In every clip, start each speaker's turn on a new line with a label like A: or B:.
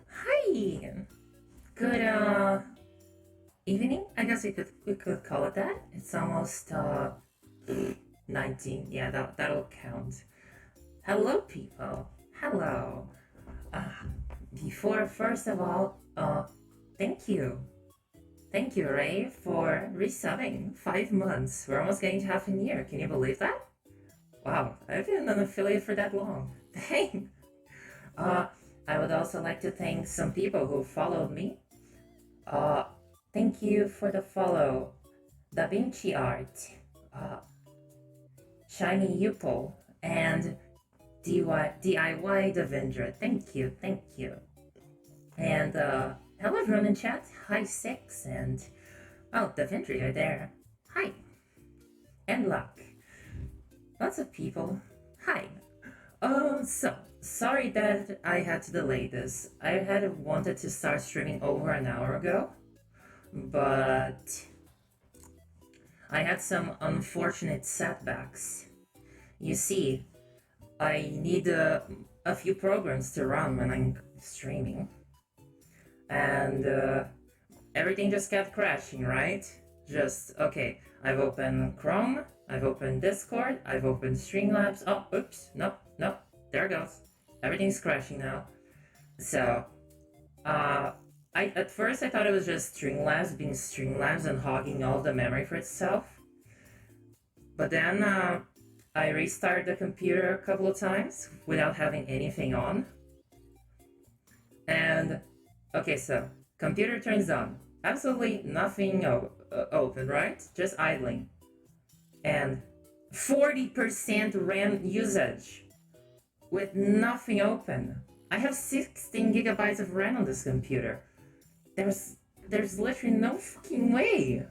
A: Hi! Good evening. I guess we could call it that. It's almost 19. Yeah, that'll count. Hello, people. Hello. Uh, before first of all, thank you. Thank you, Ray, for resubbing 5 months. We're almost getting to half a year. Can you believe that? Wow, I've been an affiliate for that long. Dang. Uh, I would also like to thank some people who followed me. Uh, Thank you for the follow. Da Vinci Art, uh, Shiny Yupo, and DIY Devendra. Thank you, thank you. And hello everyone in chat. Hi Six and Devendra, you're there. Hi. And Luck. Lots of people. Hi. So sorry that I had to delay this. I had wanted to start streaming over an hour ago, but I had some unfortunate setbacks. You see, I need a few programs to run when I'm streaming, and everything just kept crashing, right? Just, okay, I've opened Chrome, I've opened Discord, I've opened Streamlabs. Oh, oops, no, no, there it goes. Everything's crashing now. So, at first I thought it was just Streamlabs being Streamlabs and hogging all the memory for itself. But then I restarted the computer a couple of times without having anything on. And okay, so computer turns on. Absolutely nothing open, right? Just idling. And 40% RAM usage with nothing open. I have 16 gigabytes of RAM on this computer. There's literally no fucking way.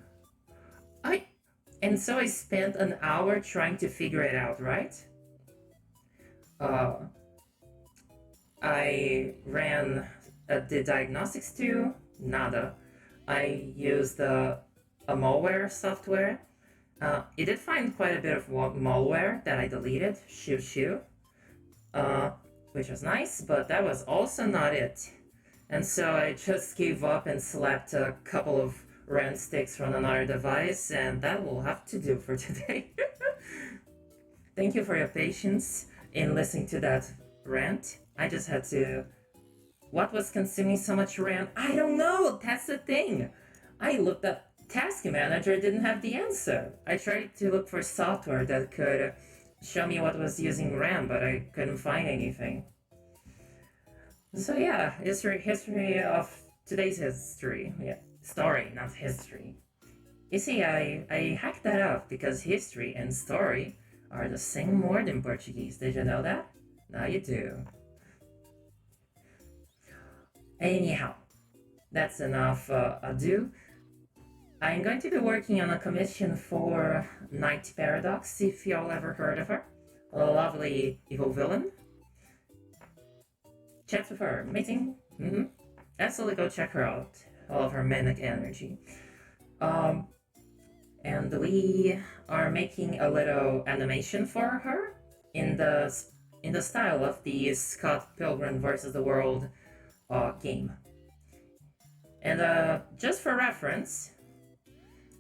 A: And so I spent an hour trying to figure it out, right? Uh, I ran the diagnostics too, nada. I used a malware software. It did find quite a bit of malware that I deleted, shoo, which was nice, but that was also not it. And so I just gave up and slapped a couple of RAM sticks from another device, and that will have to do for today. Thank you for your patience in listening to that rant. I just had to. What was consuming so much RAM? I don't know! That's the thing! I looked up Task Manager, didn't have the answer. I tried to look for software that could show me what was using RAM, but I couldn't find anything. So yeah, history of today's history. Yeah, story, not history. You see, I hacked that up because history and story are the same word in Portuguese. Did you know that? Now you do. Anyhow, that's enough ado. I'm going to be working on a commission for Night Paradox, if y'all ever heard of her. A lovely evil villain. Chat with her, amazing. Absolutely go check her out. All of her manic energy. And we are making a little animation for her in the style of the Scott Pilgrim vs. the World game. And just for reference,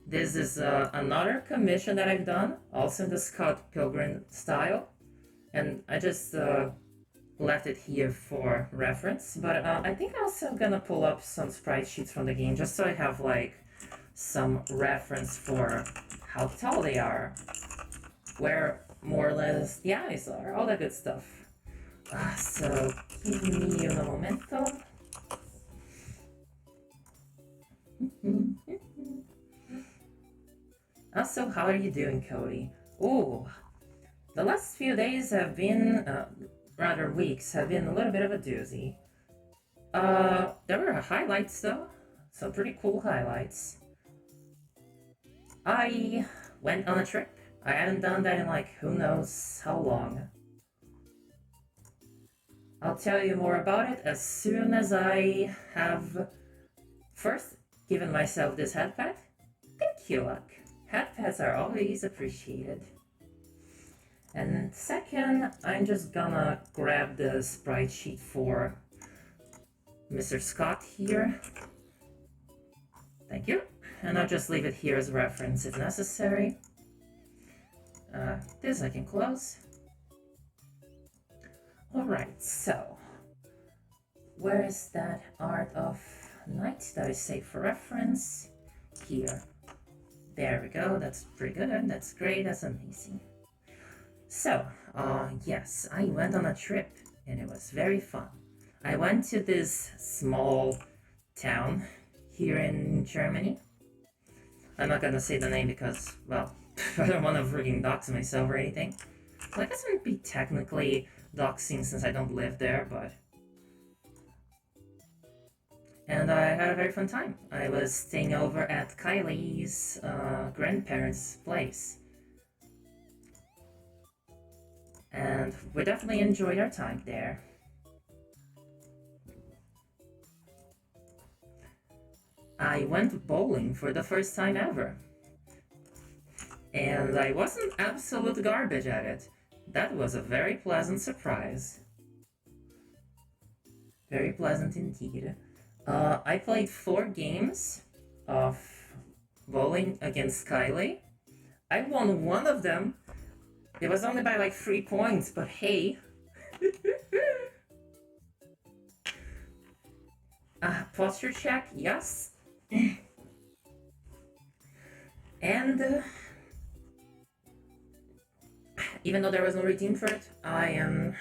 A: this is another commission that I've done, also in the Scott Pilgrim style, and I just left it here for reference. But I think I'm also gonna pull up some sprite sheets from the game just so I have like some reference for how tall they are, where more or less the eyes are, all that good stuff. So give me un momento. Also, how are you doing, Codie? Ooh, the last few days have been, rather weeks, have been a little bit of a doozy. There were highlights though, some pretty cool highlights. I went on a trip. I hadn't done that in like who knows how long. I'll tell you more about it as soon as I have first given myself this head pad. Thank you, Luck. Head pads are always appreciated. And second, I'm just gonna grab the sprite sheet for Mr. Scott here. Thank you. And I'll just leave it here as reference if necessary. This I can close. Alright, so where is that Art of Night that I saved for reference? Here. There we go, that's pretty good, that's great, that's amazing. So, yes, I went on a trip and it was very fun. I went to this small town here in Germany. I'm not gonna say the name because, well, I don't want to freaking dox myself or anything. Well, I guess it would be technically doxing since I don't live there, but... And I had a very fun time. I was staying over at Kylie's grandparents' place. And we definitely enjoyed our time there. I went bowling for the first time ever. And I wasn't absolute garbage at it. That was a very pleasant surprise. Very pleasant indeed. I played 4 games of bowling against Kylie. I won one of them. It was only by like 3 points, but hey. Posture check, yes. And even though there was no redeem for it, I am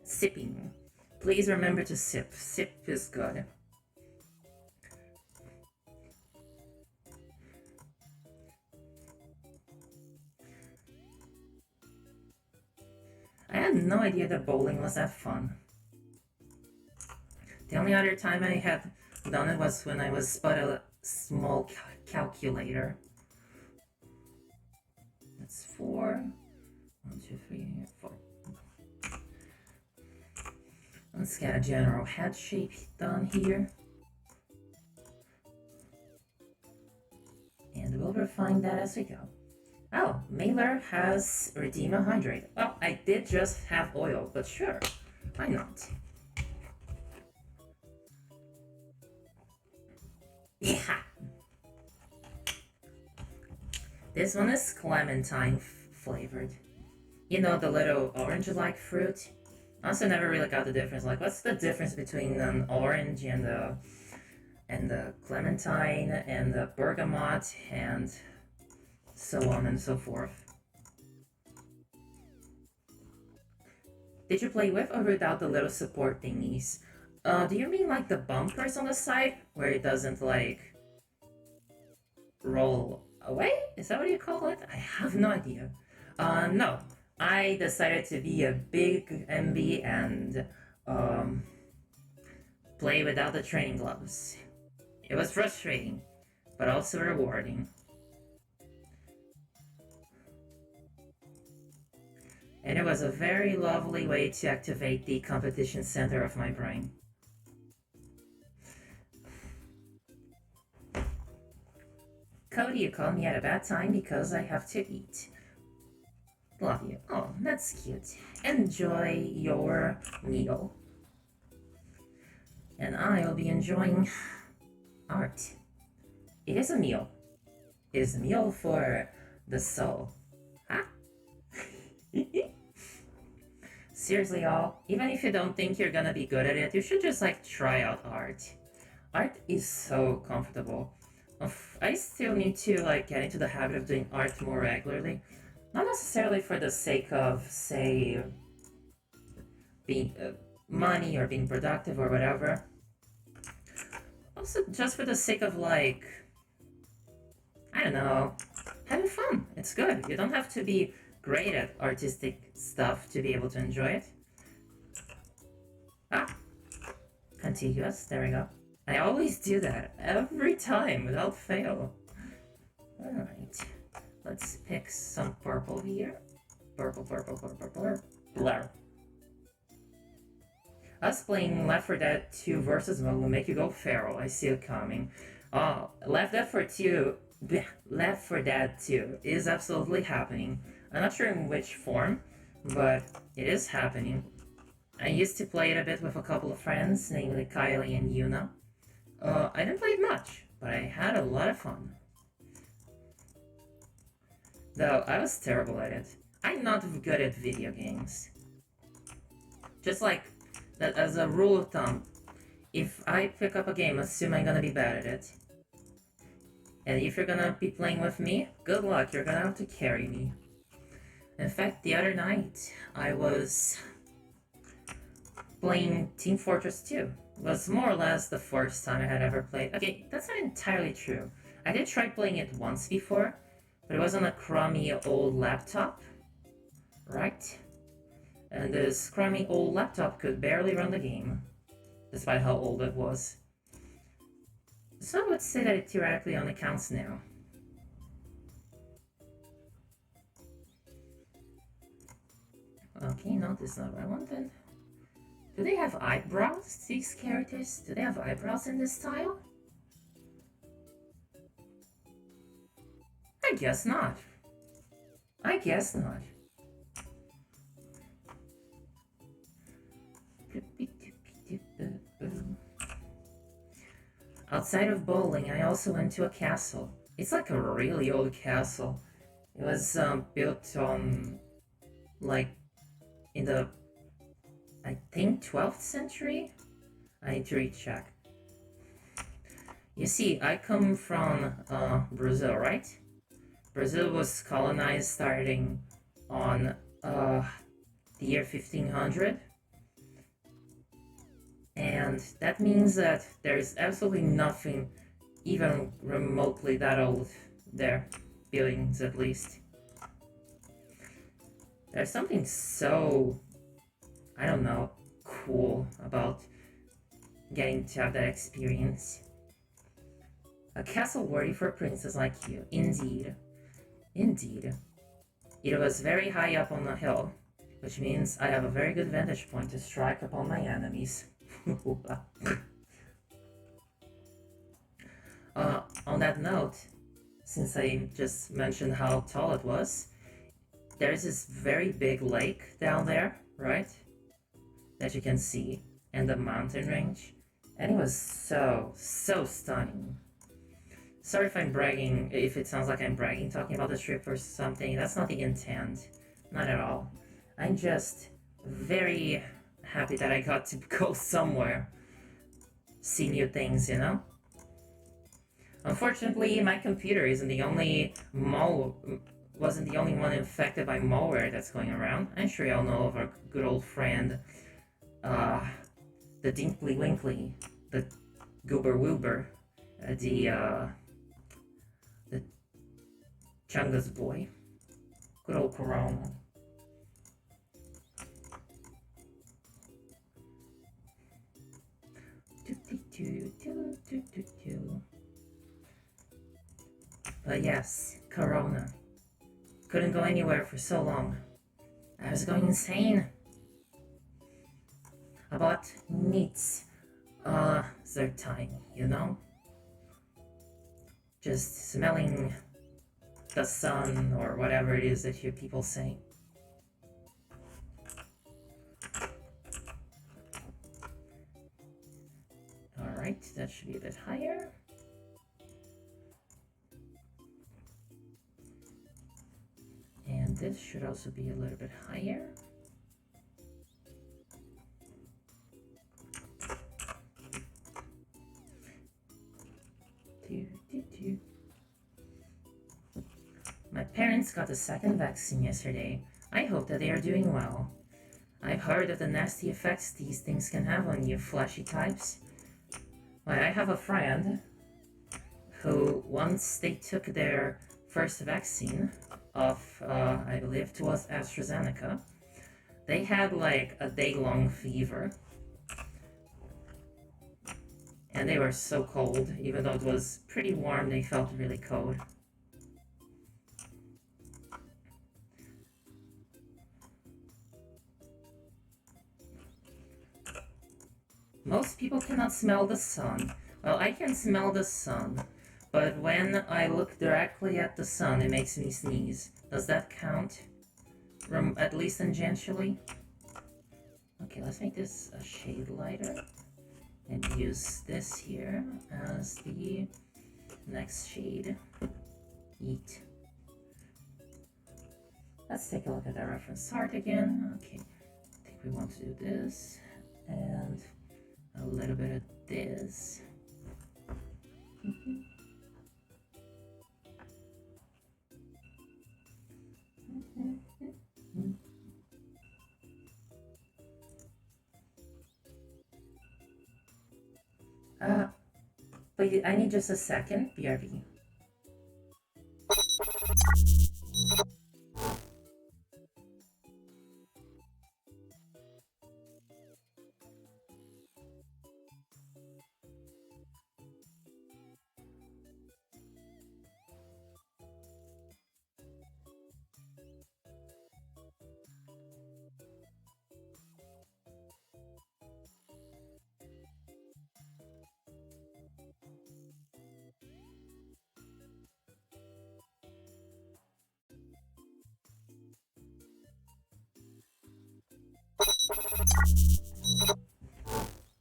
A: sipping. Please remember to sip. Sip is good. I had no idea that bowling was that fun. The only other time I had done it was when I was spotted a small calculator. That's 4. 1, 2, 3, 4. Let's get a general head shape done here. And we'll refine that as we go. Oh, Mailer has Redeem a Hydrate. Well, I did just have oil, but sure, why not? Yeah! This one is clementine flavored. You know, the little orange-like fruit? I also never really got the difference. Like, what's the difference between an orange and the clementine and the bergamot and so on and so forth? Did you play with or without the little support thingies? Do you mean like the bumpers on the side where it doesn't like roll away? Is that what you call it? I have no idea. No. I decided to be a big MB and play without the training gloves. It was frustrating, but also rewarding. And it was a very lovely way to activate the competition center of my brain. Cody, you called me at a bad time because I have to eat. Love you. Oh, that's cute. Enjoy your meal. And I'll be enjoying art. It is a meal. It is a meal for the soul. Huh? Seriously, y'all, even if you don't think you're gonna be good at it, you should just like try out art. Art is so comfortable. I still need to like get into the habit of doing art more regularly. Not necessarily for the sake of, say, being money or being productive or whatever. Also, just for the sake of like, I don't know, having fun. It's good. You don't have to be great at artistic stuff to be able to enjoy it. Ah, contiguous. There we go. I always do that every time without fail. All right. Let's pick some purple here. Purple. Blur. Us playing Left 4 Dead 2 versus mode will make you go feral. I see it coming. Left 4 2, Left 4 Dead 2 is absolutely happening. I'm not sure in which form, but it is happening. I used to play it a bit with a couple of friends, namely Kylie and Yuna. I didn't play it much, but I had a lot of fun. Though I was terrible at it. I'm not good at video games. Just like that, as a rule of thumb, if I pick up a game, assume I'm gonna be bad at it. And if you're gonna be playing with me, good luck, you're gonna have to carry me. In fact, the other night, I was playing Team Fortress 2. It was more or less the first time I had ever played. Okay, that's not entirely true. I did try playing it once before, but it was on a crummy old laptop, right? And this crummy old laptop could barely run the game, despite how old it was. So I would say that it theoretically only counts now. Okay, no, this is not what I wanted. Do they have eyebrows, these characters? Do they have eyebrows in this style? I guess not. I guess not. Outside of bowling, I also went to a castle. It's like a really old castle. It was built on, like, in the, I think, 12th century? I need to recheck. You see, I come from Brazil, right? Brazil was colonized starting on the year 1500. And that means that there's absolutely nothing even remotely that old there. Buildings, at least. There's something so, I don't know, cool about getting to have that experience. A castle worthy for a princess like you, indeed. Indeed. It was very high up on the hill, which means I have a very good vantage point to strike upon my enemies. On that note, since I just mentioned how tall it was, there's this very big lake down there, right? That you can see, and the mountain range, and it was so stunning. Sorry if I'm bragging, if it sounds like I'm bragging talking about the trip or something. That's not the intent, not at all. I'm just very happy that I got to go somewhere, see new things, you know? Unfortunately, my computer isn't the only wasn't the only one infected by malware that's going around. I'm sure y'all know of our good old friend, the Dinkly Winkly, the Goober Woober, the Chungus boy, good old Corona. But yes, Corona. Couldn't go anywhere for so long. I was going insane. About needs their time, you know? Just smelling the sun or whatever it is that you people say. Alright, that should be a bit higher. And this should also be a little bit higher. My parents got the second vaccine yesterday. I hope that they are doing well. I've heard of the nasty effects these things can have on you fleshy types. Well, I have a friend who, once they took their first vaccine of, I believe it was AstraZeneca, they had like a day-long fever. And they were so cold, even though it was pretty warm, they felt really cold. Most people cannot smell the sun. Well, I can smell the sun, but when I look directly at the sun, it makes me sneeze. Does that count? At least tangentially? Okay, let's make this a shade lighter and use this here as the next shade. Eat. Let's take a look at our reference art again. Okay, I think we want to do this and a little bit of this. But I need just a second. BRB.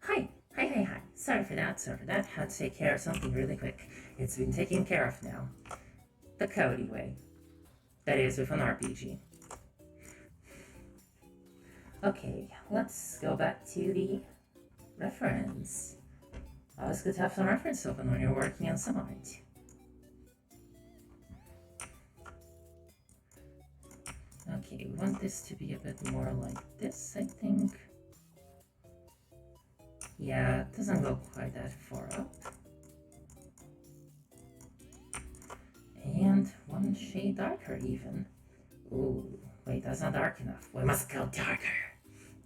A: Hi. Sorry for that. Had to take care of something really quick. It's been taken care of now. The Codie way. That is, with an RPG. Okay, let's go back to the reference. Always good to have some reference open when you're working on some art. Okay, we want this to be a bit more like this, I think. Yeah, it doesn't go quite that far up. And one shade darker even. Ooh, wait, that's not dark enough. We must go darker.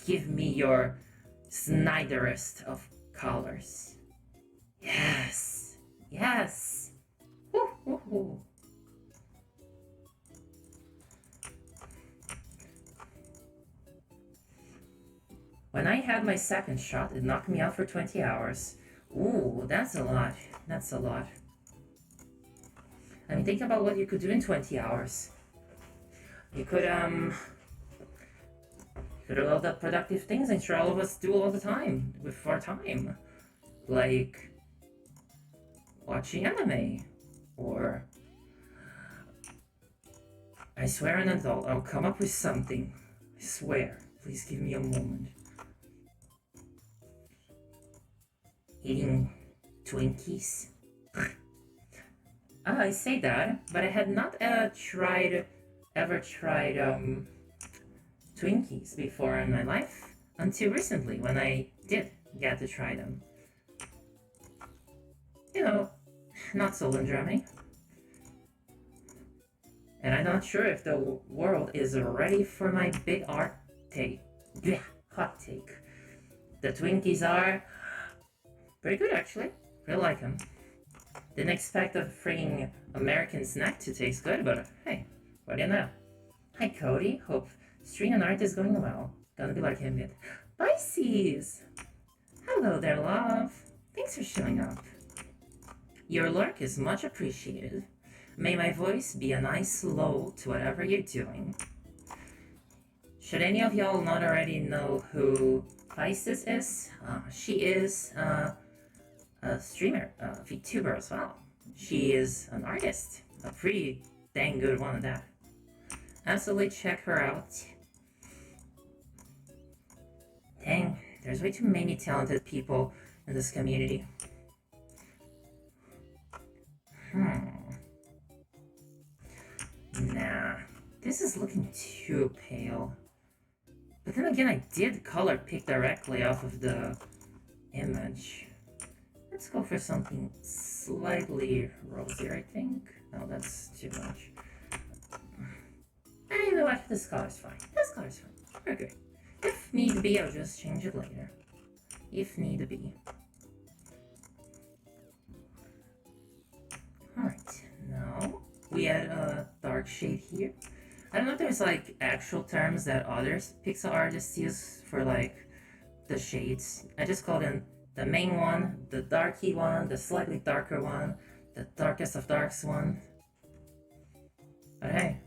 A: Give me your Snyderest of colors. Yes. Woo, woo, woo. When I had my second shot, it knocked me out for 20 hours. Ooh, that's a lot. I mean, think about what you could do in 20 hours. You could do all the productive things I'm sure all of us do all the time with our time. Like watching anime. Or I swear an adult, I'll come up with something. I swear. Please give me a moment. Eating Twinkies. I say that, but I had not ever tried Twinkies before in my life until recently when I did get to try them. You know, not so drumming. And I'm not sure if the world is ready for my big hot take. The Twinkies are pretty good actually. Really like them. Didn't expect a freaking American snack to taste good, but hey, what do you know? Hi Codie, hope stream and art is going well. Gonna be like him with Pisces! Hello there, love. Thanks for showing up. Your lurk is much appreciated. May my voice be a nice lull to whatever you're doing. Should any of y'all not already know who Pisces is? She is a streamer, a VTuber as well. She is an artist, a pretty dang good one at that. Absolutely check her out. Dang, there's way too many talented people in this community. Nah, this is looking too pale. But then again, I did color pick directly off of the image. Let's go for something slightly rosier, I think. No, that's too much. And you know what? This color's fine. Okay. If need be, I'll just change it later. If need be. Alright, now we add a dark shade here. I don't know if there's like actual terms that other pixel artists use for like the shades. I just call them the main one, the darky one, the slightly darker one, the darkest of darks one. But hey,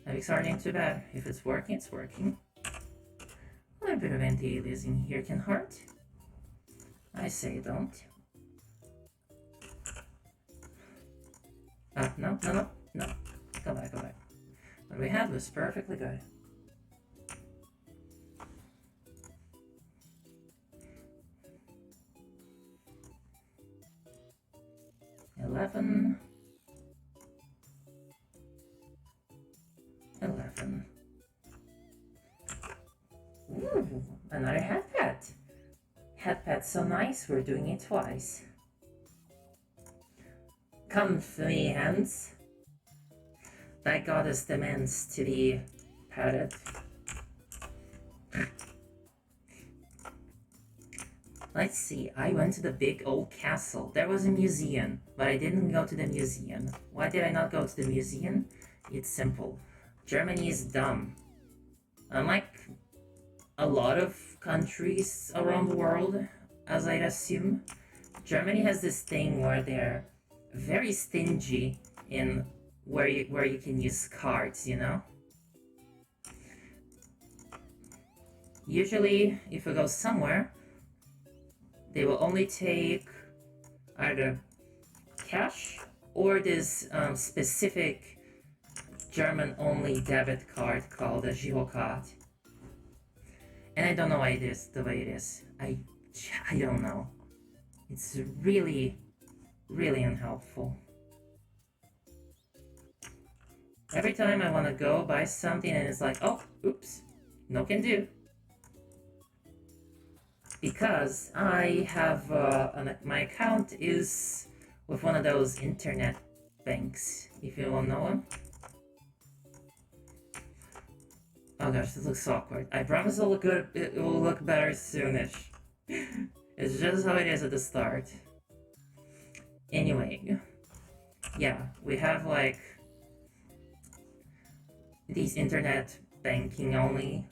A: Epics ain't too bad. If it's working, it's working. A little bit of anti-aliasing here can hurt. I say don't. No. Go back. What we had was perfectly good. Eleven. Ooh, another head pet. Head pet's so nice, we're doing it twice. Come to me, hands. Thy goddess demands to be petted. Let's see, I went to the big old castle. There was a museum, but I didn't go to the museum. Why did I not go to the museum? It's simple. Germany is dumb. Unlike a lot of countries around the world, as I'd assume, Germany has this thing where they're very stingy in where you can use cards, you know? Usually, if you go somewhere, they will only take either cash or this specific German-only debit card called a Girocard. And I don't know why it is the way it is. I don't know. It's really unhelpful. Every time I want to go buy something and it's like, oh, oops, no can do. Because I have, my account is with one of those internet banks, if you all know them. Oh gosh, this looks so awkward. I promise it'll look good, it will look better soonish. It's just how it is at the start. Anyway, yeah, we have like these internet banking only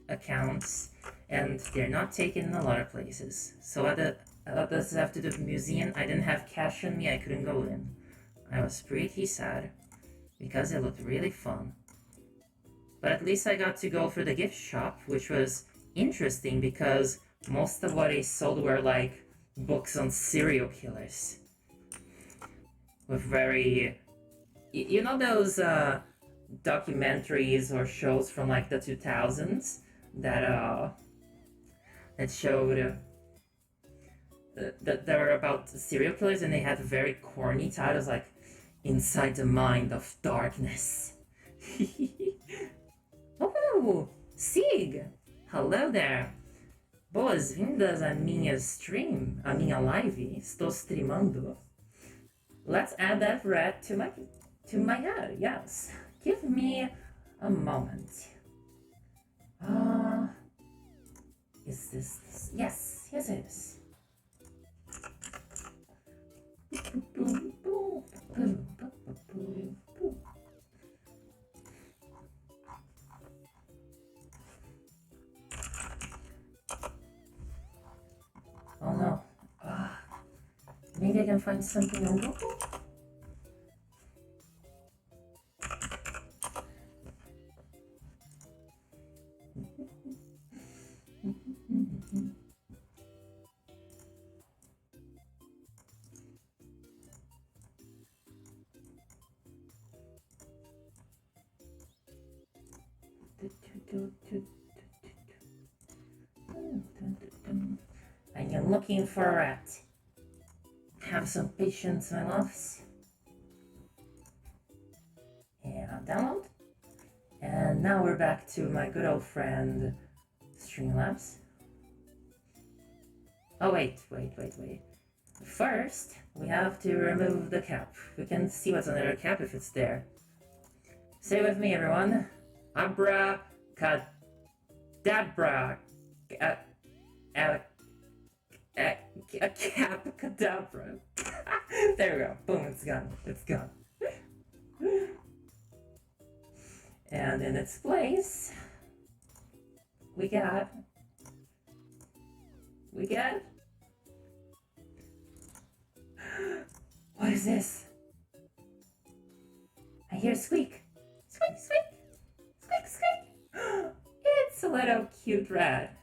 A: accounts, and they're not taken in a lot of places. So what does it have to do with the museum? I didn't have cash on me, I couldn't go in. I was pretty sad because it looked really fun. But at least I got to go for the gift shop, which was interesting because most of what they sold were like books on serial killers. With very, you know those documentaries or shows from like the 2000s that showed that they were about serial killers, and they had very corny titles like Inside the Mind of Darkness. Oh, Sig! Hello there! Boas-vindas à minha stream, à minha live. Estou streamando. Let's add that red to my head, yes. Give me a moment. Is this? Yes, it is. Oh no. Maybe I can find something on Google? I am looking for a rat. Have some patience, my loves. And download. And now we're back to my good old friend Streamlabs. Oh wait. First, we have to remove the cap. We can see what's under the cap if it's there. Say with me, everyone. Abracadabra. A cap cadabra. There we go. Boom, it's gone. It's gone. And in its place, we got What is this? I hear a squeak. Squeak, squeak, squeak, squeak. It's a little cute rat.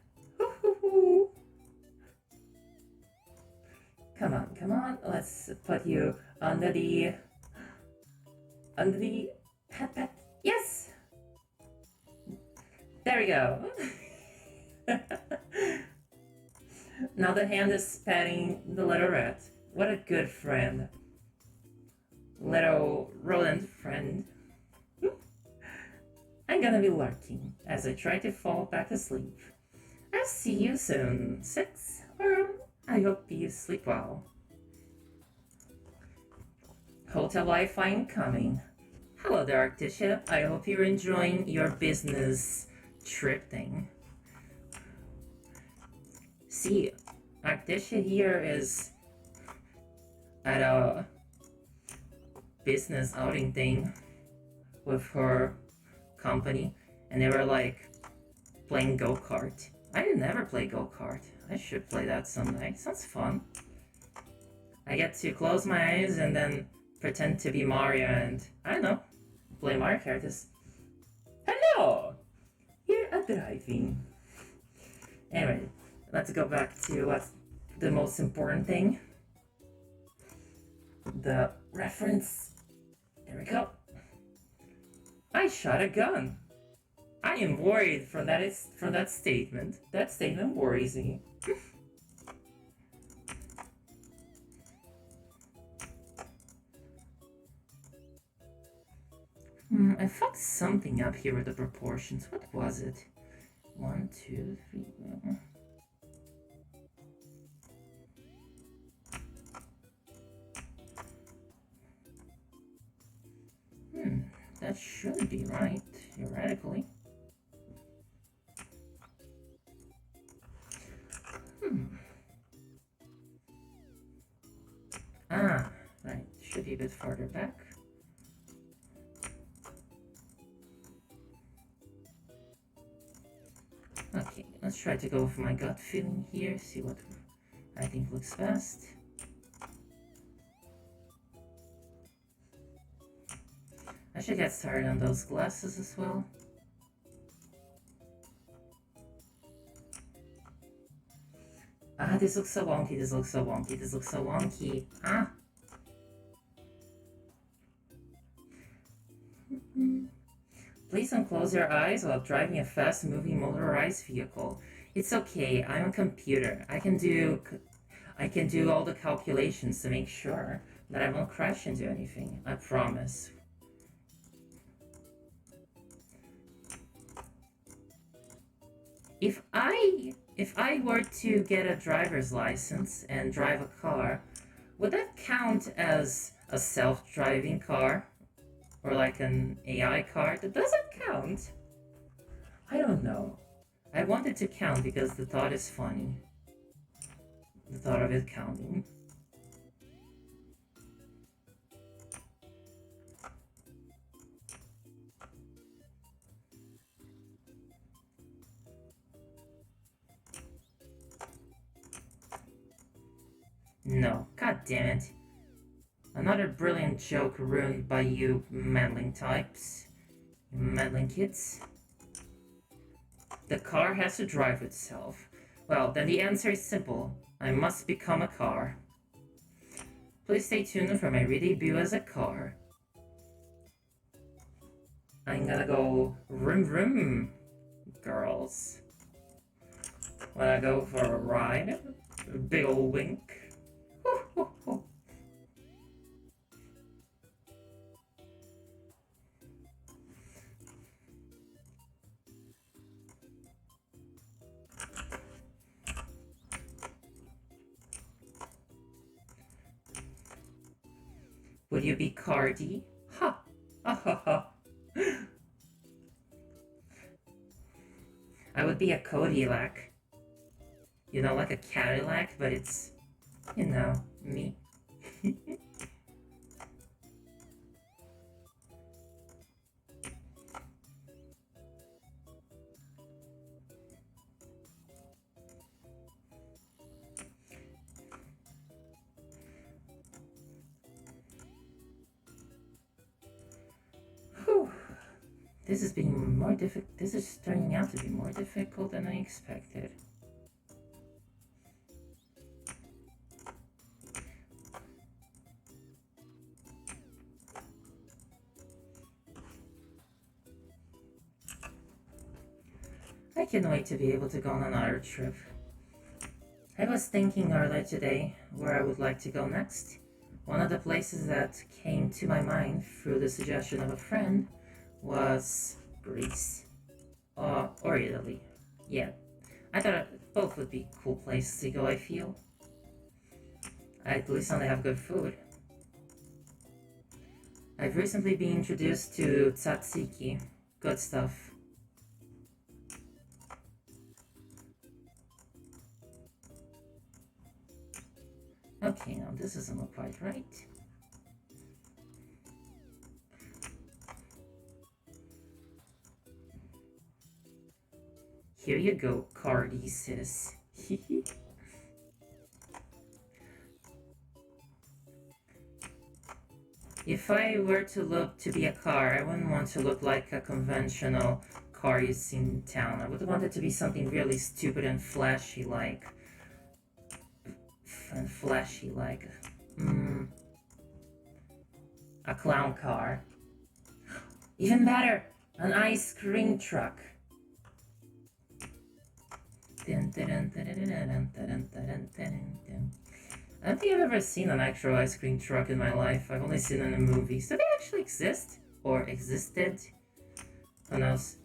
A: Come on, come on. Let's put you under the pet. Yes. There we go. Now the hand is petting the little rat. What a good friend. Little rodent friend. I'm gonna be lurking as I try to fall back asleep. I'll see you soon, 6. I hope you sleep well. Hotel Wi-Fi incoming. Hello there, Artisha. I hope you're enjoying your business trip thing. See, Artisha here is at a business outing thing with her company, and they were like playing go-kart. I never play go-kart. I should play that someday. Sounds fun. I get to close my eyes and then pretend to be Mario and, I don't know, play Mario characters. Hello! You're driving. Anyway, let's go back to what's the most important thing. The reference. There we go. I shot a gun. I am worried from that statement. That statement worries me. I fucked something up here with the proportions. What was it? 1, 2, 3. That should be right, theoretically. Right. Should be a bit farther back. Okay, let's try to go with my gut feeling here, see what I think looks best. I should get started on those glasses as well. This looks so wonky, this looks so wonky, this looks so wonky. Please don't close your eyes while driving a fast-moving motorized vehicle. It's okay, I'm a computer. I can do all the calculations to make sure that I won't crash into anything. I promise. If I were to get a driver's license and drive a car, would that count as a self-driving car? Or like an AI car? That doesn't count. I don't know. I want it to count because the thought is funny. The thought of it counting. No, god damn it. Another brilliant joke ruined by you meddling types. You meddling kids. The car has to drive itself. Well, then the answer is simple. I must become a car. Please stay tuned for my re-debut as a car. I'm gonna go vroom vroom, girls. Wanna go for a ride? A big ol' wink. Would you be Codie? Ha! Ha ha ha! I would be a Cadillac. You know, like a Cadillac, but it's, you know, me. This is being more difficult. This is turning out to be more difficult than I expected. I can't wait to be able to go on another trip. I was thinking earlier today where I would like to go next. One of the places that came to my mind through the suggestion of a friend was Greece. Or Italy. Yeah, I thought both would be cool places to go, I feel. At least they have good food. I've recently been introduced to tzatziki. Good stuff. Okay, now this doesn't look quite right. Here you go, Codie, sis. If I were to be a car, I wouldn't want to look like a conventional car you see in town. I would want it to be something really stupid and flashy like. A clown car. Even better, an ice cream truck. I don't think I've ever seen an actual ice cream truck in my life. I've only seen it in movies. Do they actually exist? Or existed? Who knows?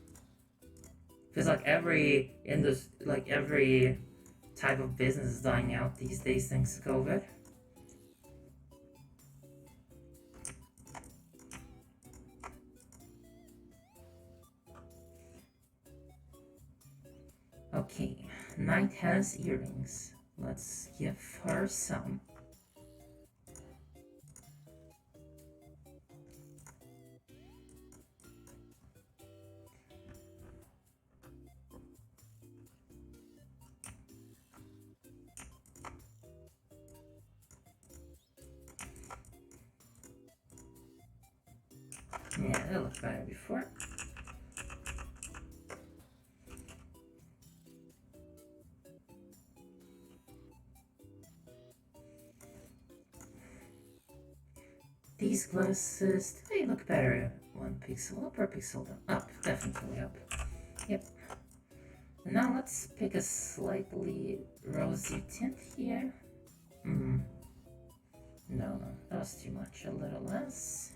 A: Feels like every type of business is dying out these days thanks to COVID. Okay, Knight has earrings. Let's give her some. Yeah, that looked better before. These glasses, do they look better? 1 pixel up or pixel down? Up, definitely up. Yep. Now let's pick a slightly rosy tint here. No, that was too much. A little less.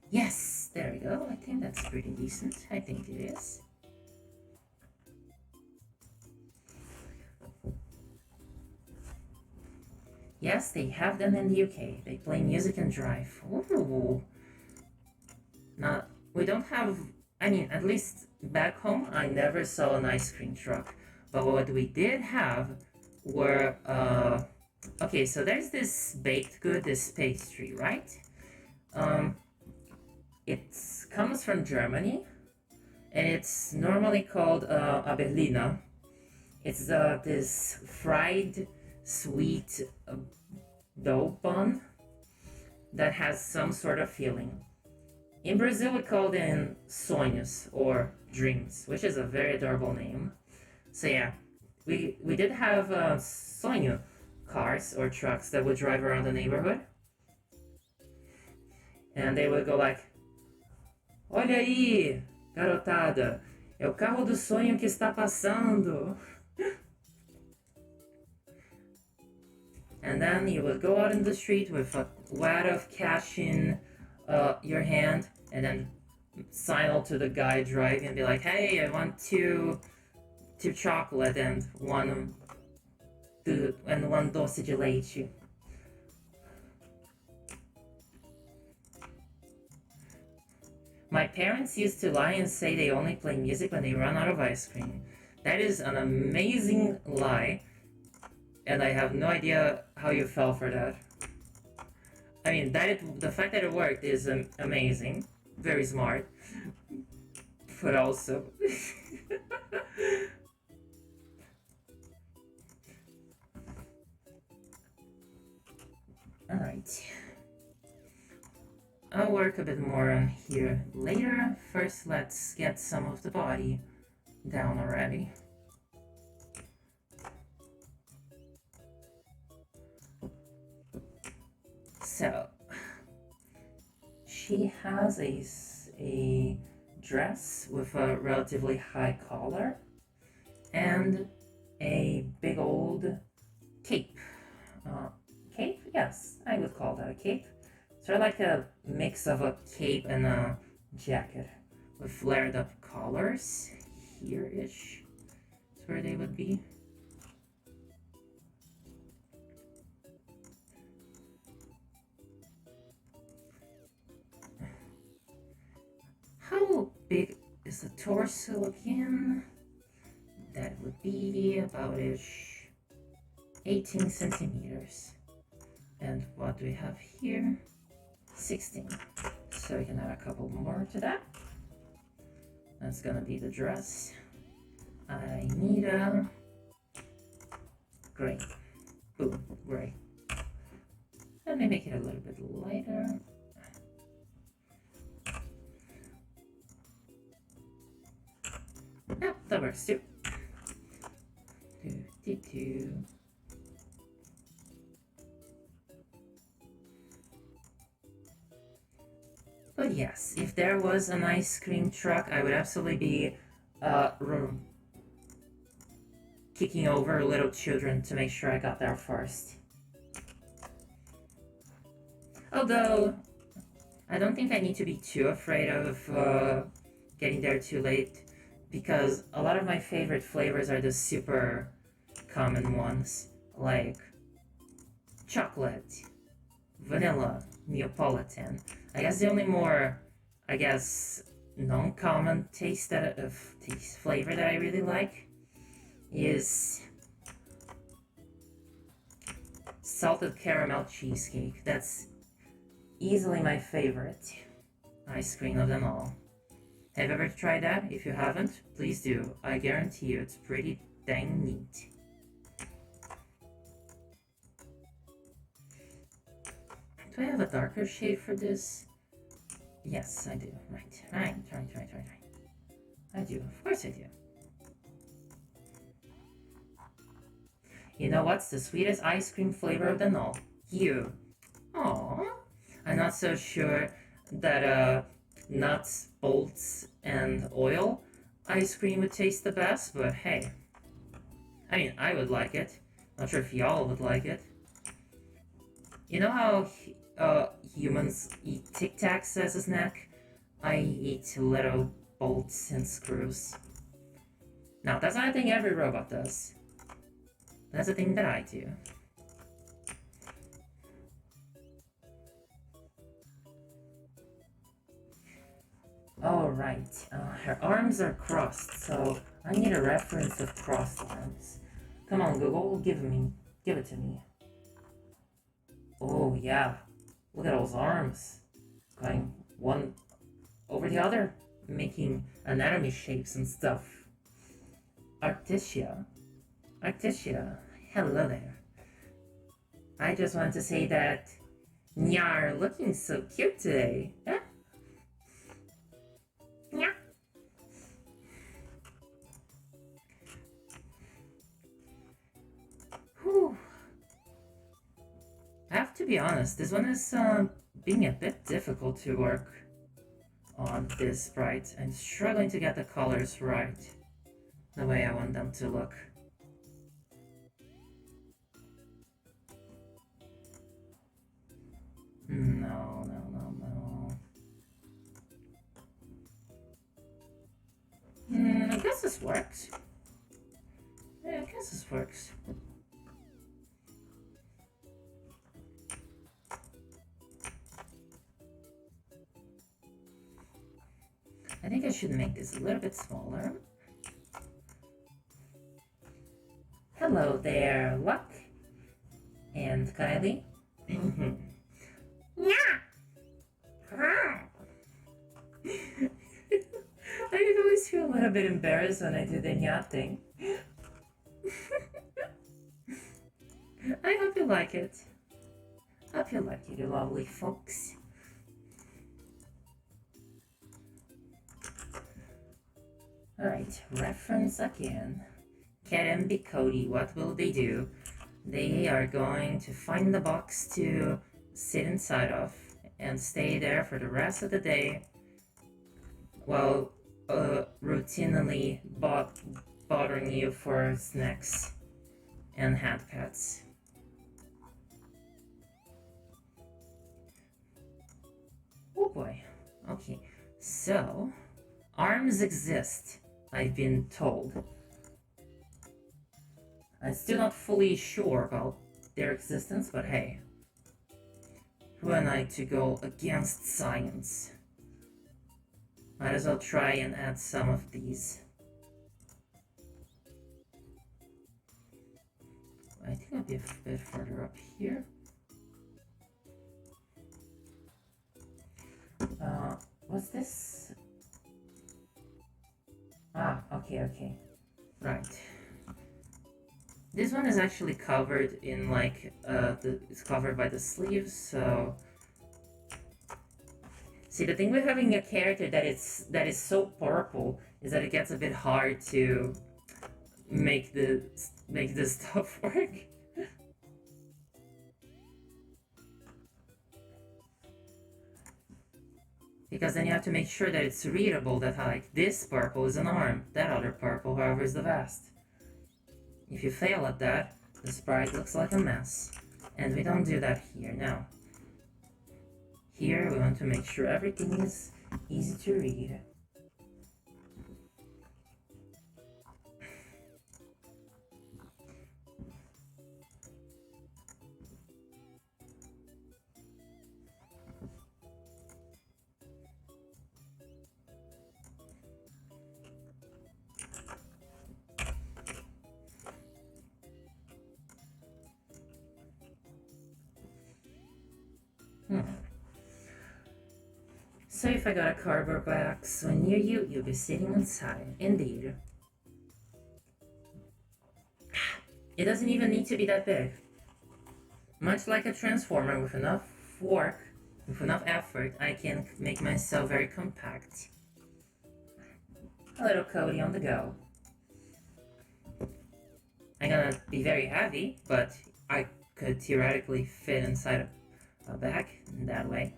A: Yes, there we go. I think that's pretty decent. I think it is. Yes, they have them in the UK. They play music and drive. Ooh. Now, we don't have... I mean, at least back home, I never saw an ice cream truck. But what we did have were... Okay, so there's this baked good, this pastry, right? It comes from Germany. And it's normally called a Berliner. It's this fried sweet dough bun that has some sort of filling. In Brazil, we call them sonhos or dreams, which is a very adorable name. So yeah, we did have sonho cars or trucks that would drive around the neighborhood, and they would go like, "Olha aí, garotada, é o carro do sonho que está passando." And then you would go out in the street with a wad of cash in your hand, and then signal to the guy driving and be like, "Hey, I want two chocolate and one doce de leite." My parents used to lie and say they only play music when they run out of ice cream. That is an amazing lie. And I have no idea how you fell for that. I mean, the fact that it worked is amazing. Very smart. But also... Alright. I'll work a bit more on here later. First, let's get some of the body down already. So, she has a dress with a relatively high collar and a big old cape. Cape? Yes, I would call that a cape. Sort of like a mix of a cape and a jacket with flared up collars. Here-ish is where they would be. How big is the torso again? That would be about-ish 18 centimeters. And what do we have here? 16. So we can add a couple more to that. That's gonna be the dress. I need a gray. Boom, gray. Let me make it a little bit lighter. Yep, that works too. Do. But yes, if there was an ice cream truck, I would absolutely be kicking over little children to make sure I got there first. Although, I don't think I need to be too afraid of getting there too late, because a lot of my favorite flavors are the super common ones, like chocolate, vanilla, Neapolitan. I guess the only more, non-common taste flavor that I really like is salted caramel cheesecake. That's easily my favorite ice cream of them all. Have you ever tried that? If you haven't, please do. I guarantee you it's pretty dang neat. Do I have a darker shade for this? Yes, I do. Right. I do. Of course I do. You know what's the sweetest ice cream flavor of them all? You. Aww. I'm not so sure that nuts, bolts, and oil ice cream would taste the best, but hey. I mean, I would like it. Not sure if y'all would like it. You know how humans eat Tic Tacs as a snack? I eat little bolts and screws. Now, that's not a thing every robot does. That's a thing that I do. Alright, her arms are crossed, so I need a reference of crossed arms. Come on, Google, give it to me. Oh yeah, look at those arms. Going one over the other, making anatomy shapes and stuff. Artesia, hello there. I just want to say that you're looking so cute today. Huh? Yeah. Whew. I have to be honest, this one is being a bit difficult to work on this sprite. I'm struggling to get the colors right, the way I want them to look. No. I guess this works. Yeah, I guess this works. I think I should make this a little bit smaller. Hello there, Luck and Kylie. Yeah. I always feel a little bit embarrassed when I do the nya thing. I hope you like it. Hope you like it, you lovely folks. Alright, reference again. Cat and Big Codie, what will they do? They are going to find the box to sit inside of and stay there for the rest of the day while routinely bothering you for snacks and hand pets. Oh boy. Okay, so arms exist, I've been told. I'm still not fully sure about their existence, but hey, who am I to go against science? Might as well try and add some of these. I think I'll be a bit further up here. What's this? Ah, okay. Right. This one is actually covered in like, it's covered by the sleeves, so... See, the thing with having a character that is so purple is that it gets a bit hard to make this stuff work. Because then you have to make sure that it's readable, that like this purple is an arm, that other purple, however, is the vest. If you fail at that, the sprite looks like a mess. And we don't do that here, no. Here we want to make sure everything is easy to read. So if I got a cardboard box so near you, you'll be sitting inside. Indeed. It doesn't even need to be that big. Much like a transformer, with enough work, with enough effort, I can make myself very compact. A little Codie on the go. I'm gonna be very heavy, but I could theoretically fit inside a bag in that way.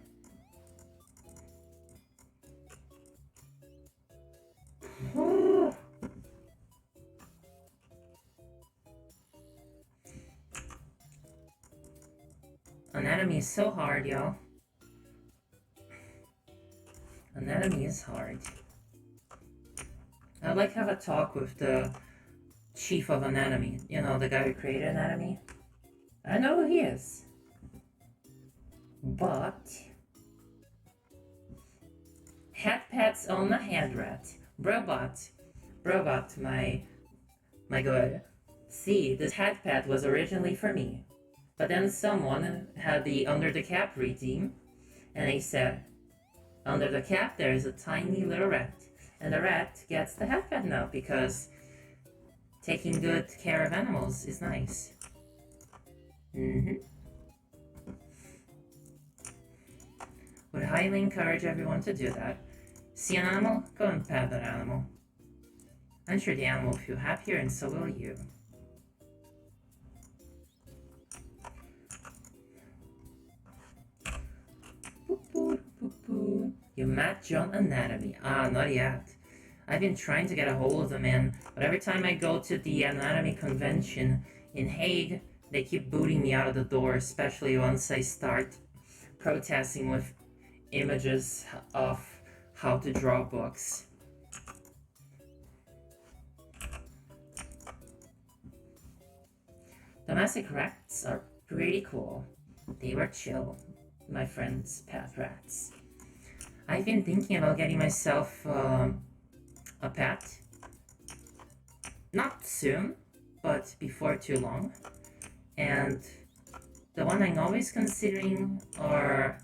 A: Anatomy is so hard, y'all. Anatomy is hard. I'd like to have a talk with the chief of anatomy. You know, the guy who created anatomy. I know who he is. But... Hat pets on a hand rat. Brobot, my good. See, this hat pet was originally for me. But then someone had the Under the Cap redeem, and they said, under the cap there is a tiny little rat. And the rat gets the hat pet now, because taking good care of animals is nice. Would highly encourage everyone to do that. See an animal? Go and pet that animal. I'm sure the animal will feel happier, and so will you. You met John Anatomy. Ah, not yet. I've been trying to get a hold of the man, but every time I go to the anatomy convention in Hague, they keep booting me out of the door, especially once I start protesting with images of how to draw books. Domestic rats are pretty cool. They were chill, my friend's pet rats. I've been thinking about getting myself a pet. Not soon, but before too long. And the one I'm always considering are...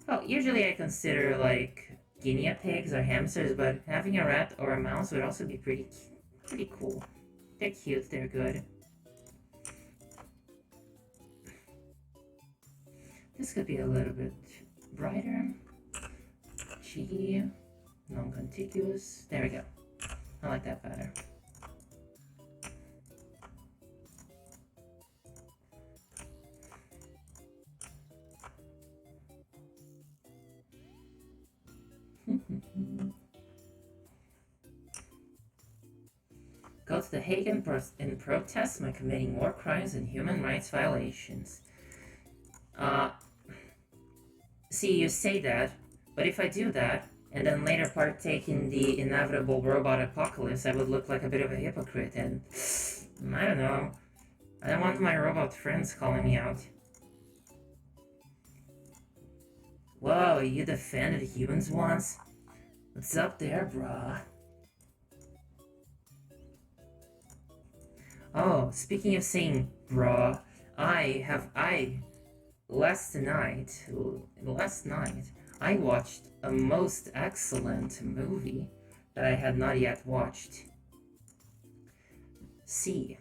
A: Well, usually I consider like guinea pigs or hamsters, but having a rat or a mouse would also be pretty cool. They're cute, they're good. This could be a little bit brighter. G, non-contiguous. There we go. I like that better. Go to The Hague in protest by committing war crimes and human rights violations. See, you say that, but if I do that, and then later partake in the inevitable robot apocalypse, I would look like a bit of a hypocrite, and I don't know. I don't want my robot friends calling me out. Whoa, you defended humans once? What's up there, brah? Oh, speaking of saying brah, last night, I watched a most excellent movie that I had not yet watched. See,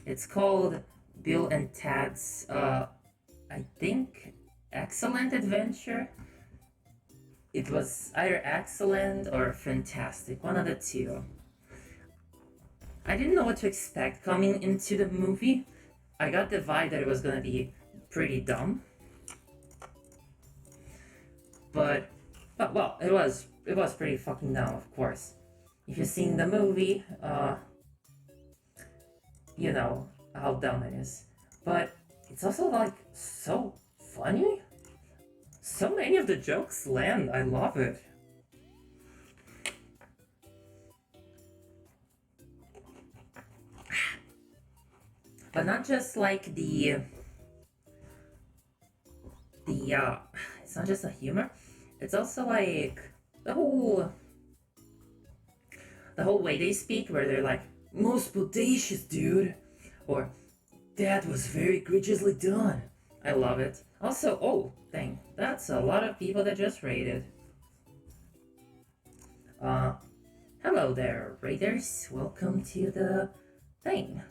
A: it's called Bill and Ted's, I think, Excellent Adventure. It was either excellent or fantastic, one of the two. I didn't know what to expect coming into the movie. I got the vibe that it was gonna be pretty dumb. But well, it was pretty fucking dumb, of course. If you've seen the movie, you know how dumb it is. But it's also like so funny. So many of the jokes land. I love it. But not just like the it's not just the humor, it's also like the whole way they speak, where they're like, most bodacious, dude, or that was very egregiously done. I love it. Also, oh dang, that's a lot of people that just raided. Hello there, raiders, welcome to the thing.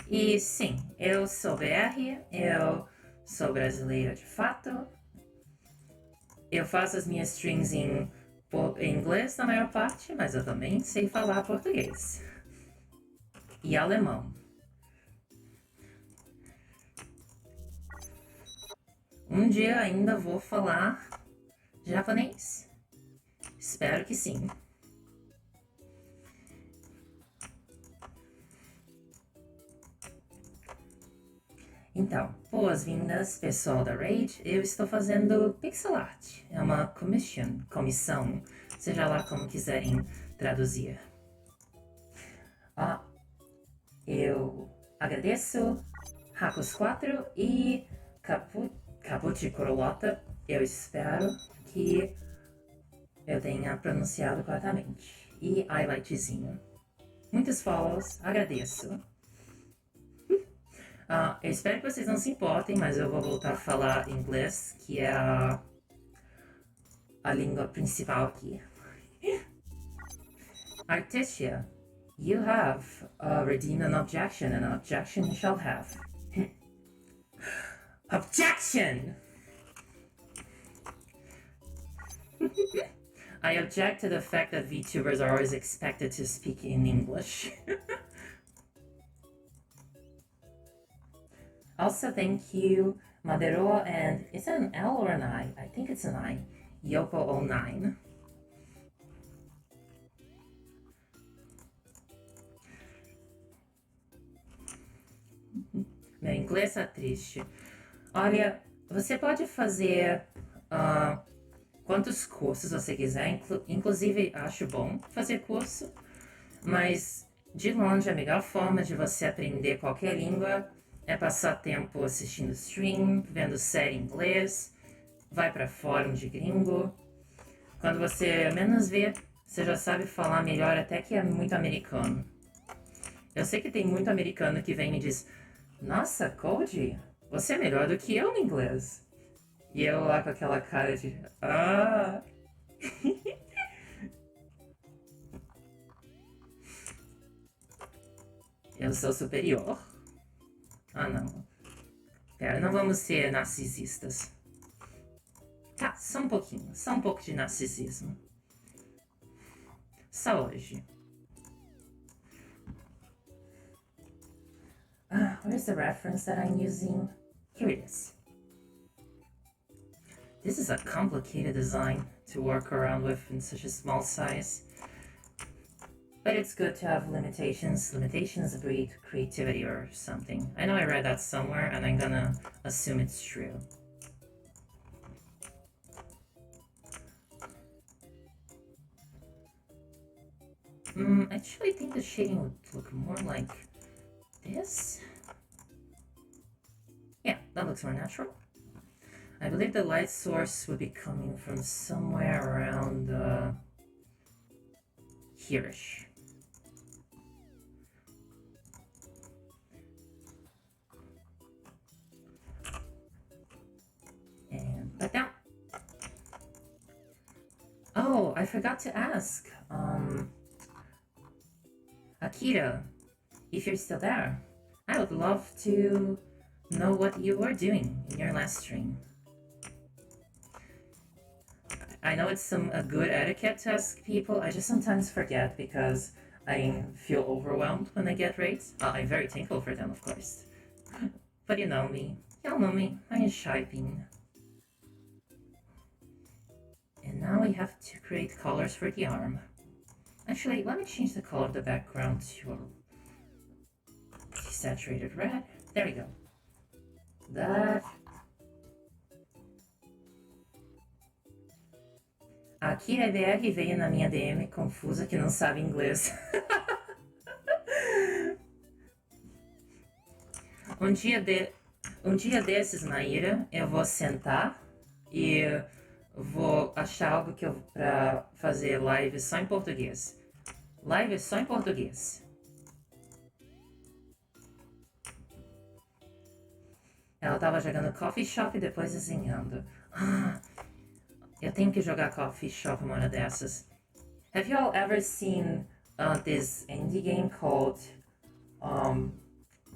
A: E sim, eu sou BR, eu sou brasileira de fato. Eu faço as minhas streams em inglês na maior parte, mas eu também sei falar português. E alemão. Um dia ainda vou falar japonês. Espero que sim. Então, boas-vindas, pessoal da Raid. Eu estou fazendo pixel art. É uma comissão, seja lá como quiserem traduzir. Eu agradeço Hakus4 e Caputi Corolota. Eu espero que eu tenha pronunciado corretamente. E highlightzinho. Muitos follows, agradeço. Eu espero que vocês não se importem, mas eu vou voltar a falar inglês, que é a língua principal aqui. Artesia, you have redeemed an objection, and an objection you shall have. Objection! I object to the fact that VTubers are always expected to speak in English. Also, thank you, Madero, and is it an L or an I? I think it's an I. Yoko09. Meu inglês é triste. Olha, você pode fazer quantos cursos você quiser, inclusive acho bom fazer curso, mas de longe a melhor forma de você aprender qualquer língua é passar tempo assistindo stream, vendo série em inglês, vai pra fórum de gringo. Quando você menos vê, você já sabe falar melhor até que é muito americano. Eu sei que tem muito americano que vem e me diz: nossa, Codie, você é melhor do que eu no inglês. E eu lá com aquela cara de... Eu sou superior. Não. Pera, não vamos ser narcisistas. Tá, só um pouquinho. Só um pouco de narcisismo. Só hoje. Where's the reference that I'm using? Here it is. This is a complicated design to work around with in such a small size. But it's good to have limitations. Limitations breed creativity or something. I know I read that somewhere and I'm gonna assume it's true. I actually think the shading would look more like this. Yeah, that looks more natural. I believe the light source would be coming from somewhere around here-ish. And back down. Oh, I forgot to ask. Akira, if you're still there, I would love to know what you were doing in your last stream. I know it's a good etiquette to ask people. I just sometimes forget because I feel overwhelmed when I get raids. I'm very thankful for them, of course. But you know me. Y'all know me. I'm a shy bean. And now we have to create colors for the arm. Actually, let me change the color of the background to a saturated red. There we go. That. A Kira BR veio na minha DM confusa que não sabe inglês. um dia desses, Maíra, eu vou sentar e vou achar algo pra fazer live só em português. Live só em português. Ela tava jogando Coffee Shop e depois desenhando. Eu tenho que jogar Coffee Shop uma hora dessas. Have you all ever seen this indie game called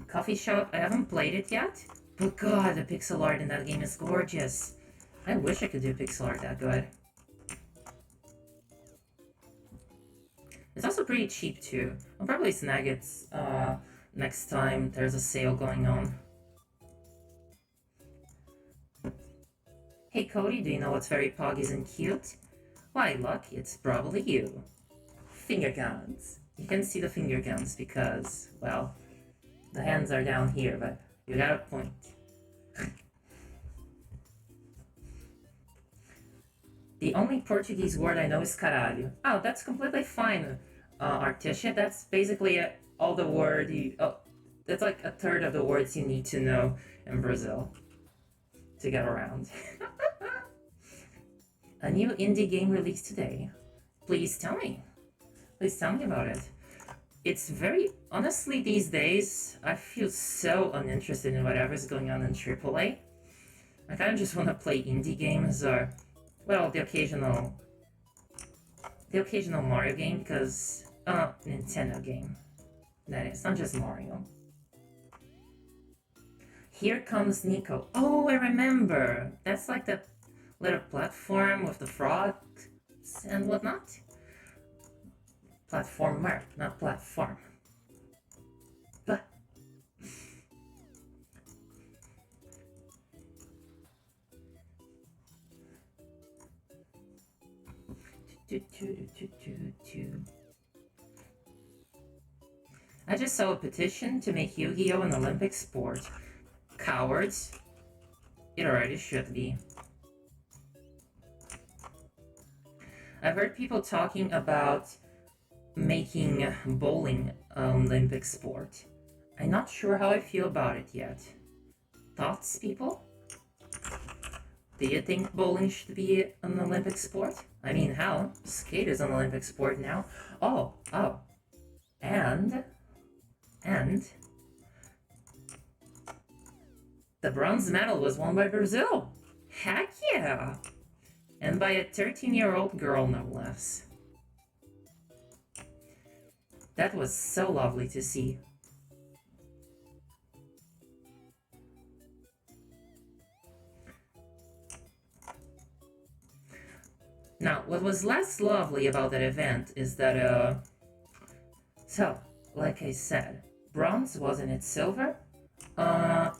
A: Coffee Shop? I haven't played it yet, but god, the pixel art in that game is gorgeous. I wish I could do pixel art that good. It's also pretty cheap too. I'll probably snag it next time there's a sale going on. Hey Cody, do you know what's very poggies and cute? Why, lucky, it's probably you. Finger guns. You can see the finger guns because, well, the hands are down here, but you got a point. The only Portuguese word I know is caralho. Oh, that's completely fine, Articia. That's basically all the word that's like a third of the words you need to know in Brazil to get around. A new indie game released today. Please tell me. Please tell me about it. It's very... Honestly, these days, I feel so uninterested in whatever's going on in AAA. I kind of just want to play indie games or... Well, the occasional Mario game, because... Nintendo game. That is, not just Mario. Here comes Nico. Oh, I remember! That's like the little platform with the frogs and whatnot. Platformer, not platform. But... I just saw a petition to make Yu-Gi-Oh! An Olympic sport. Cowards. It already should be. I've heard people talking about making bowling an Olympic sport. I'm not sure how I feel about it yet. Thoughts, people? Do you think bowling should be an Olympic sport? I mean, hell, skate is an Olympic sport now. Oh, and the bronze medal was won by Brazil. Heck yeah! And by a 13-year-old girl, no less. That was so lovely to see. Now, what was less lovely about that event is that, so, like I said, bronze, wasn't it silver? Uh,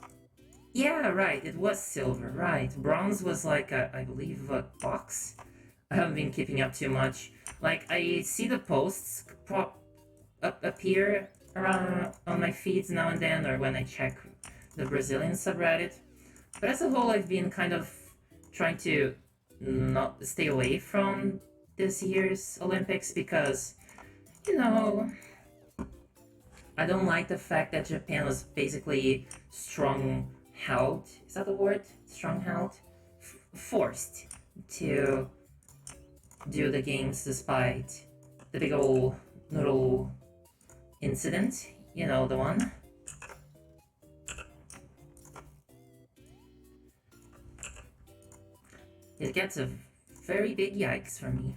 A: yeah, right, it was silver, right. Bronze was like, I believe, a box. I haven't been keeping up too much. Like, I see the posts appear on my feeds now and then, or when I check the Brazilian subreddit. But as a whole, I've been kind of trying to not stay away from this year's Olympics because, you know, I don't like the fact that Japan was basically strong-held. Is that the word? Strong-held? Forced to do the games despite the big old noodle incident. You know, the one. It gets a very big yikes from me.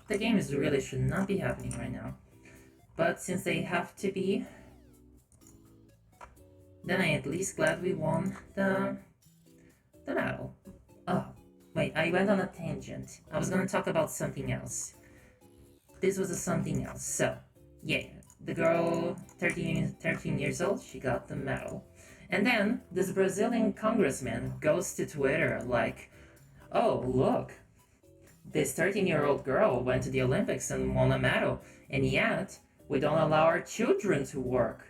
A: The games really should not be happening right now. But since they have to be, then I'm at least glad we won the medal. Oh, wait, I went on a tangent. I was gonna talk about something else. This was a something else. So, yeah, the girl, 13 years old, she got the medal. And then this Brazilian congressman goes to Twitter like, oh, look, this 13-year-old girl went to the Olympics and won a medal, and yet we don't allow our children to work.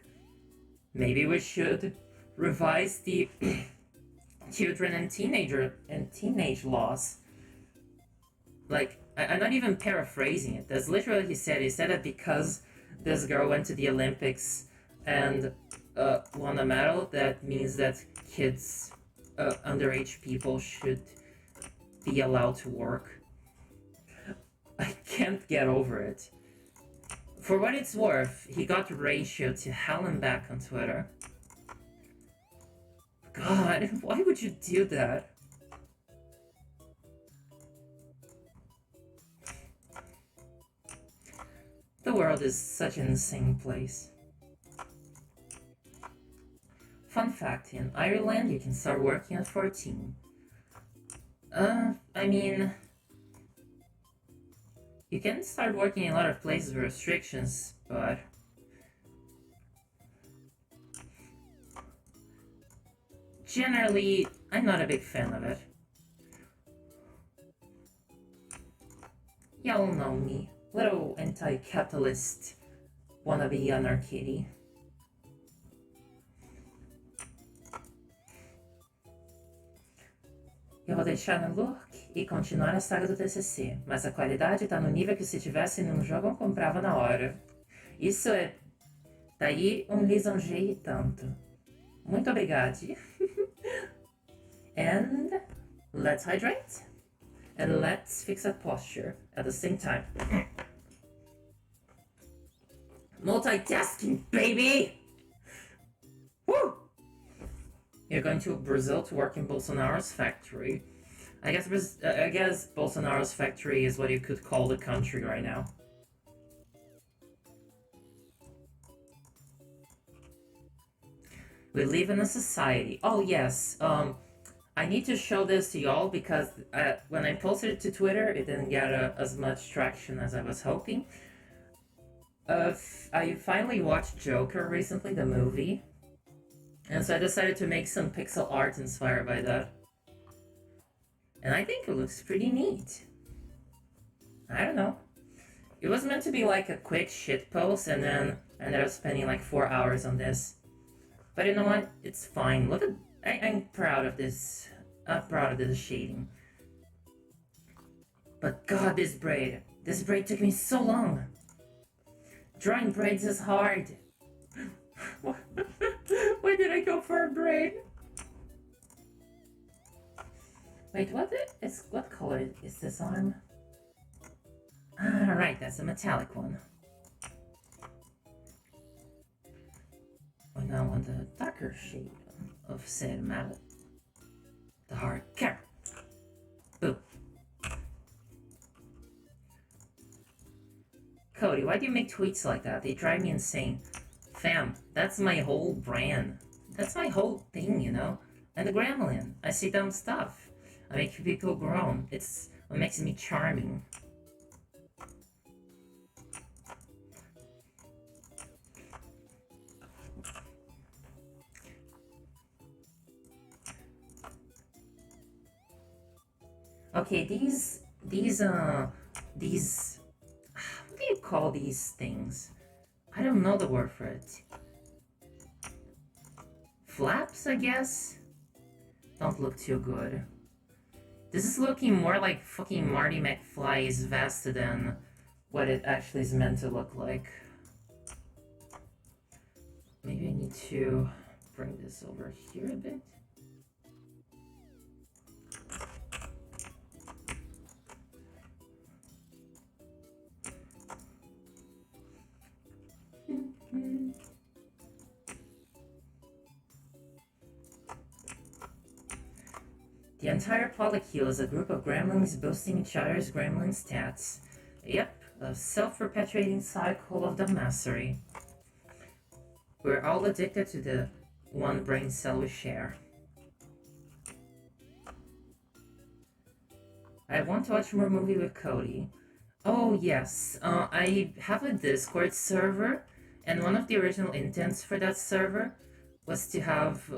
A: Maybe we should revise the children and teenage laws. Like, I'm not even paraphrasing it. That's literally what he said. He said that because this girl went to the Olympics and won a medal, that means that kids, underage people, should be allowed to work. I can't get over it. For what it's worth, he got ratioed to hell and back on Twitter. God, why would you do that? The world is such an insane place. Fun fact, in Ireland you can start working at 14. I mean, you can start working in a lot of places with restrictions, but generally, I'm not a big fan of it. Y'all know me, little anti-capitalist wannabe anarchity. Eu vou deixar no look e continuar a saga do TCC, mas a qualidade tá no nível que se tivesse num jogo eu comprava na hora. Isso é... daí lisonjeio e tanto. Muito obrigado. And let's hydrate. And let's fix that posture at the same time. Multitasking, baby! Woo! You're going to Brazil to work in Bolsonaro's factory. I guess Bolsonaro's factory is what you could call the country right now. We live in a society. Oh yes, I need to show this to y'all because when I posted it to Twitter, it didn't get as much traction as I was hoping. I finally watched Joker recently, the movie. And so I decided to make some pixel art inspired by that. And I think it looks pretty neat. I don't know. It was meant to be like a quick shit post, and then I ended up spending like 4 hours on this. But you know what? It's fine. Look at... I'm proud of this. I'm proud of this shading. But god, this braid. This braid took me so long. Drawing braids is hard. Why did I go for a braid? Wait, what color is this arm? Alright, that's a metallic one. I now want the darker shade of said metal. The hard carrot. Boom. Codie, why do you make tweets like that? They drive me insane. Fam, that's my whole brand. That's my whole thing, you know? And the gremlin. I see dumb stuff. I make people groan. It's what makes me charming. Okay, these, what do you call these things? I don't know the word for it. Flaps, I guess? Don't look too good. This is looking more like fucking Marty McFly's vest than what it actually is meant to look like. Maybe I need to bring this over here a bit. The entire polycule is a group of gremlins boosting each other's gremlin stats. Yep, a self-perpetuating cycle of dumbassery. We're all addicted to the one brain cell we share. I want to watch more movie with Codie. Oh yes, I have a Discord server, and one of the original intents for that server was to have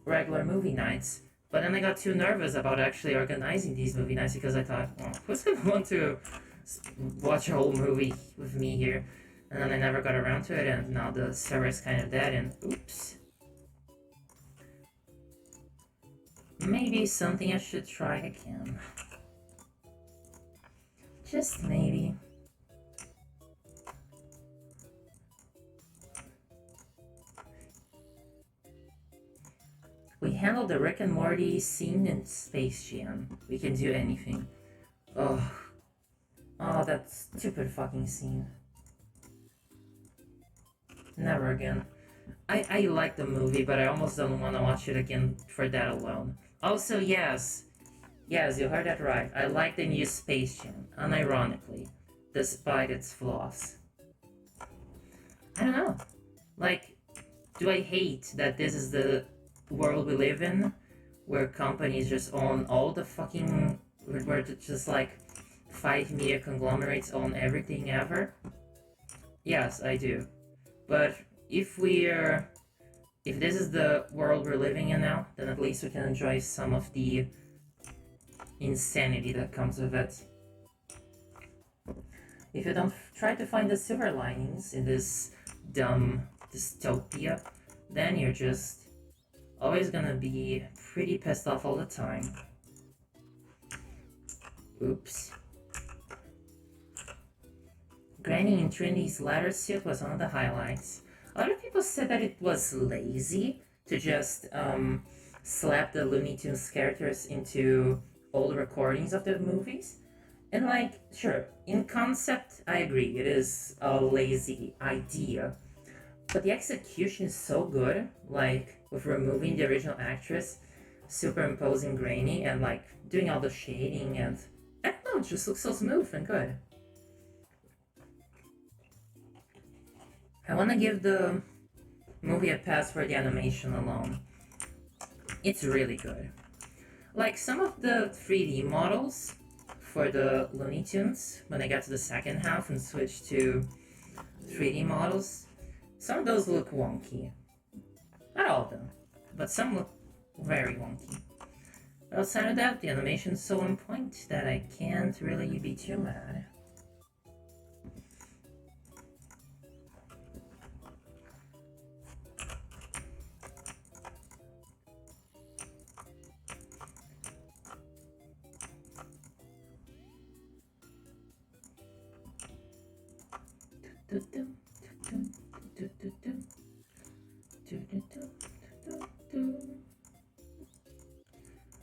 A: regular movie nights. But then I got too nervous about actually organizing these movie nights because I thought, well, who's gonna want to watch a whole movie with me here? And then I never got around to it, and now the server is kind of dead, and oops. Maybe something I should try again. Just maybe. We handled the Rick and Morty scene in Space Jam. We can do anything. Oh, that stupid fucking scene. Never again. I like the movie, but I almost don't want to watch it again for that alone. Also, yes, you heard that right. I like the new Space Jam, unironically, despite its flaws. I don't know. Like, do I hate that this is the world we live in, where companies just own all the fucking, where just like 5 media conglomerates own everything ever? Yes, I do. But if this is the world we're living in now, then at least we can enjoy some of the insanity that comes with it. If you don't try to find the silver linings in this dumb dystopia, then you're just always gonna be pretty pissed off all the time. Oops. Granny in Trinity's leather suit was one of the highlights. Other people said that it was lazy to just slap the Looney Tunes characters into old recordings of the movies. And like, sure, in concept, I agree, it is a lazy idea. But the execution is so good, like with removing the original actress, superimposing Granny, and like doing all the shading, and I don't know, it just looks so smooth and good. I want to give the movie a pass for the animation alone. It's really good. Like some of the 3D models for the Looney Tunes, when I got to the second half and switched to 3D models, some of those look wonky. Not all of them, but some look very wonky. But outside of that, the animation's so on point that I can't really be too mad.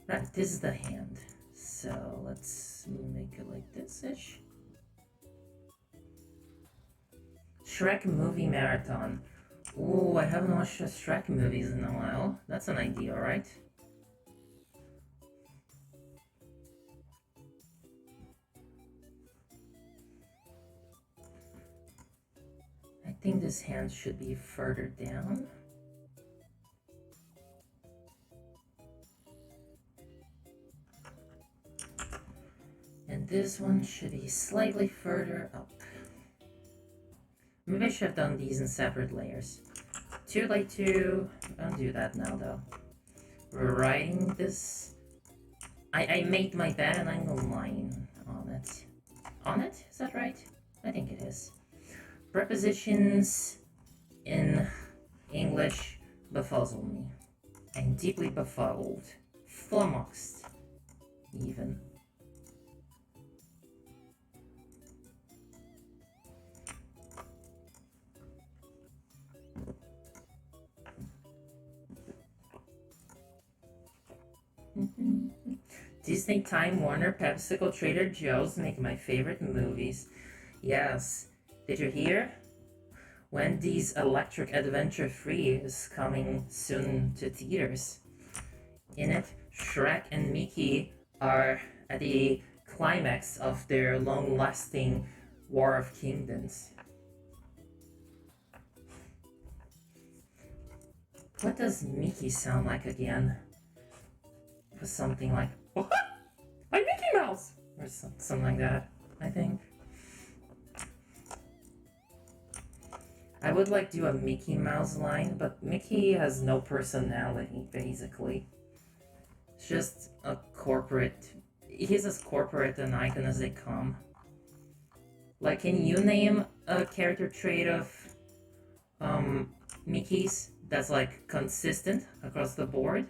A: Right, this is the hand. So let's make it like this-ish. Shrek movie marathon. Ooh, I haven't watched the Shrek movies in a while. That's an idea, right? I think this hand should be further down. this one should be slightly further up. Maybe I should have done these in separate layers. Too late to undo that now though. Writing this. I made my bed and I'm lying on it. On it? Is that right? I think it is. Prepositions in English befuzzle me. I'm deeply befuddled. Flummoxed. Even. Disney, Time Warner, PepsiCo, Trader Joe's make my favorite movies. Yes. Did you hear? Wendy's Electric Adventure 3 is coming soon to theaters. In it, Shrek and Mickey are at the climax of their long-lasting War of Kingdoms. What does Mickey sound like again? It was something like, "What? I'm Mickey Mouse!" Or something like that, I think. I would like do a Mickey Mouse line, but Mickey has no personality, basically. It's just a corporate... He's as corporate an icon as they come. Like, can you name a character trait of Mickey's that's, like, consistent across the board?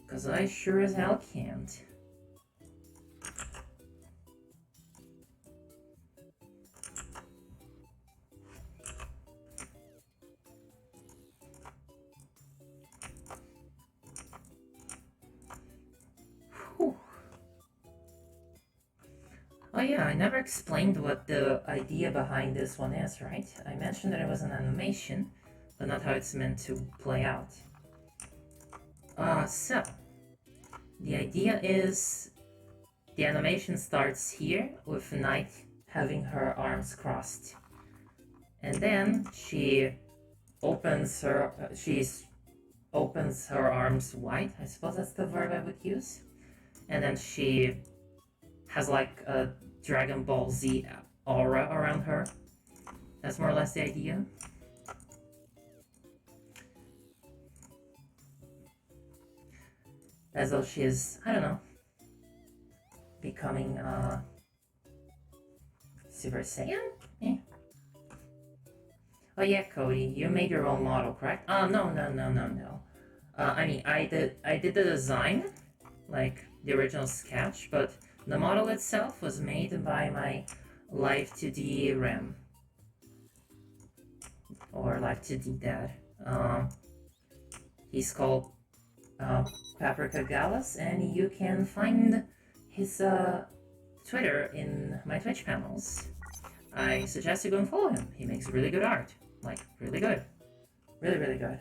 A: Because I sure as hell can't. Oh yeah, I never explained what the idea behind this one is, right? I mentioned that it was an animation, but not how it's meant to play out. So, the idea is the animation starts here with Night having her arms crossed. And then she opens her arms wide, I suppose that's the verb I would use. And then she has like a Dragon Ball Z aura around her. That's more or less the idea. As though she is, I don't know, becoming Super Saiyan? Eh. Oh yeah, Cody, you made your own model, correct? No. I mean, I did the design, like the original sketch, but the model itself was made by my Live 2D RAM. Or Live 2D dad. He's called Paprika Gallus, and you can find his Twitter in my Twitch panels. I suggest you go and follow him. He makes really good art. Like, really good. Really, really good.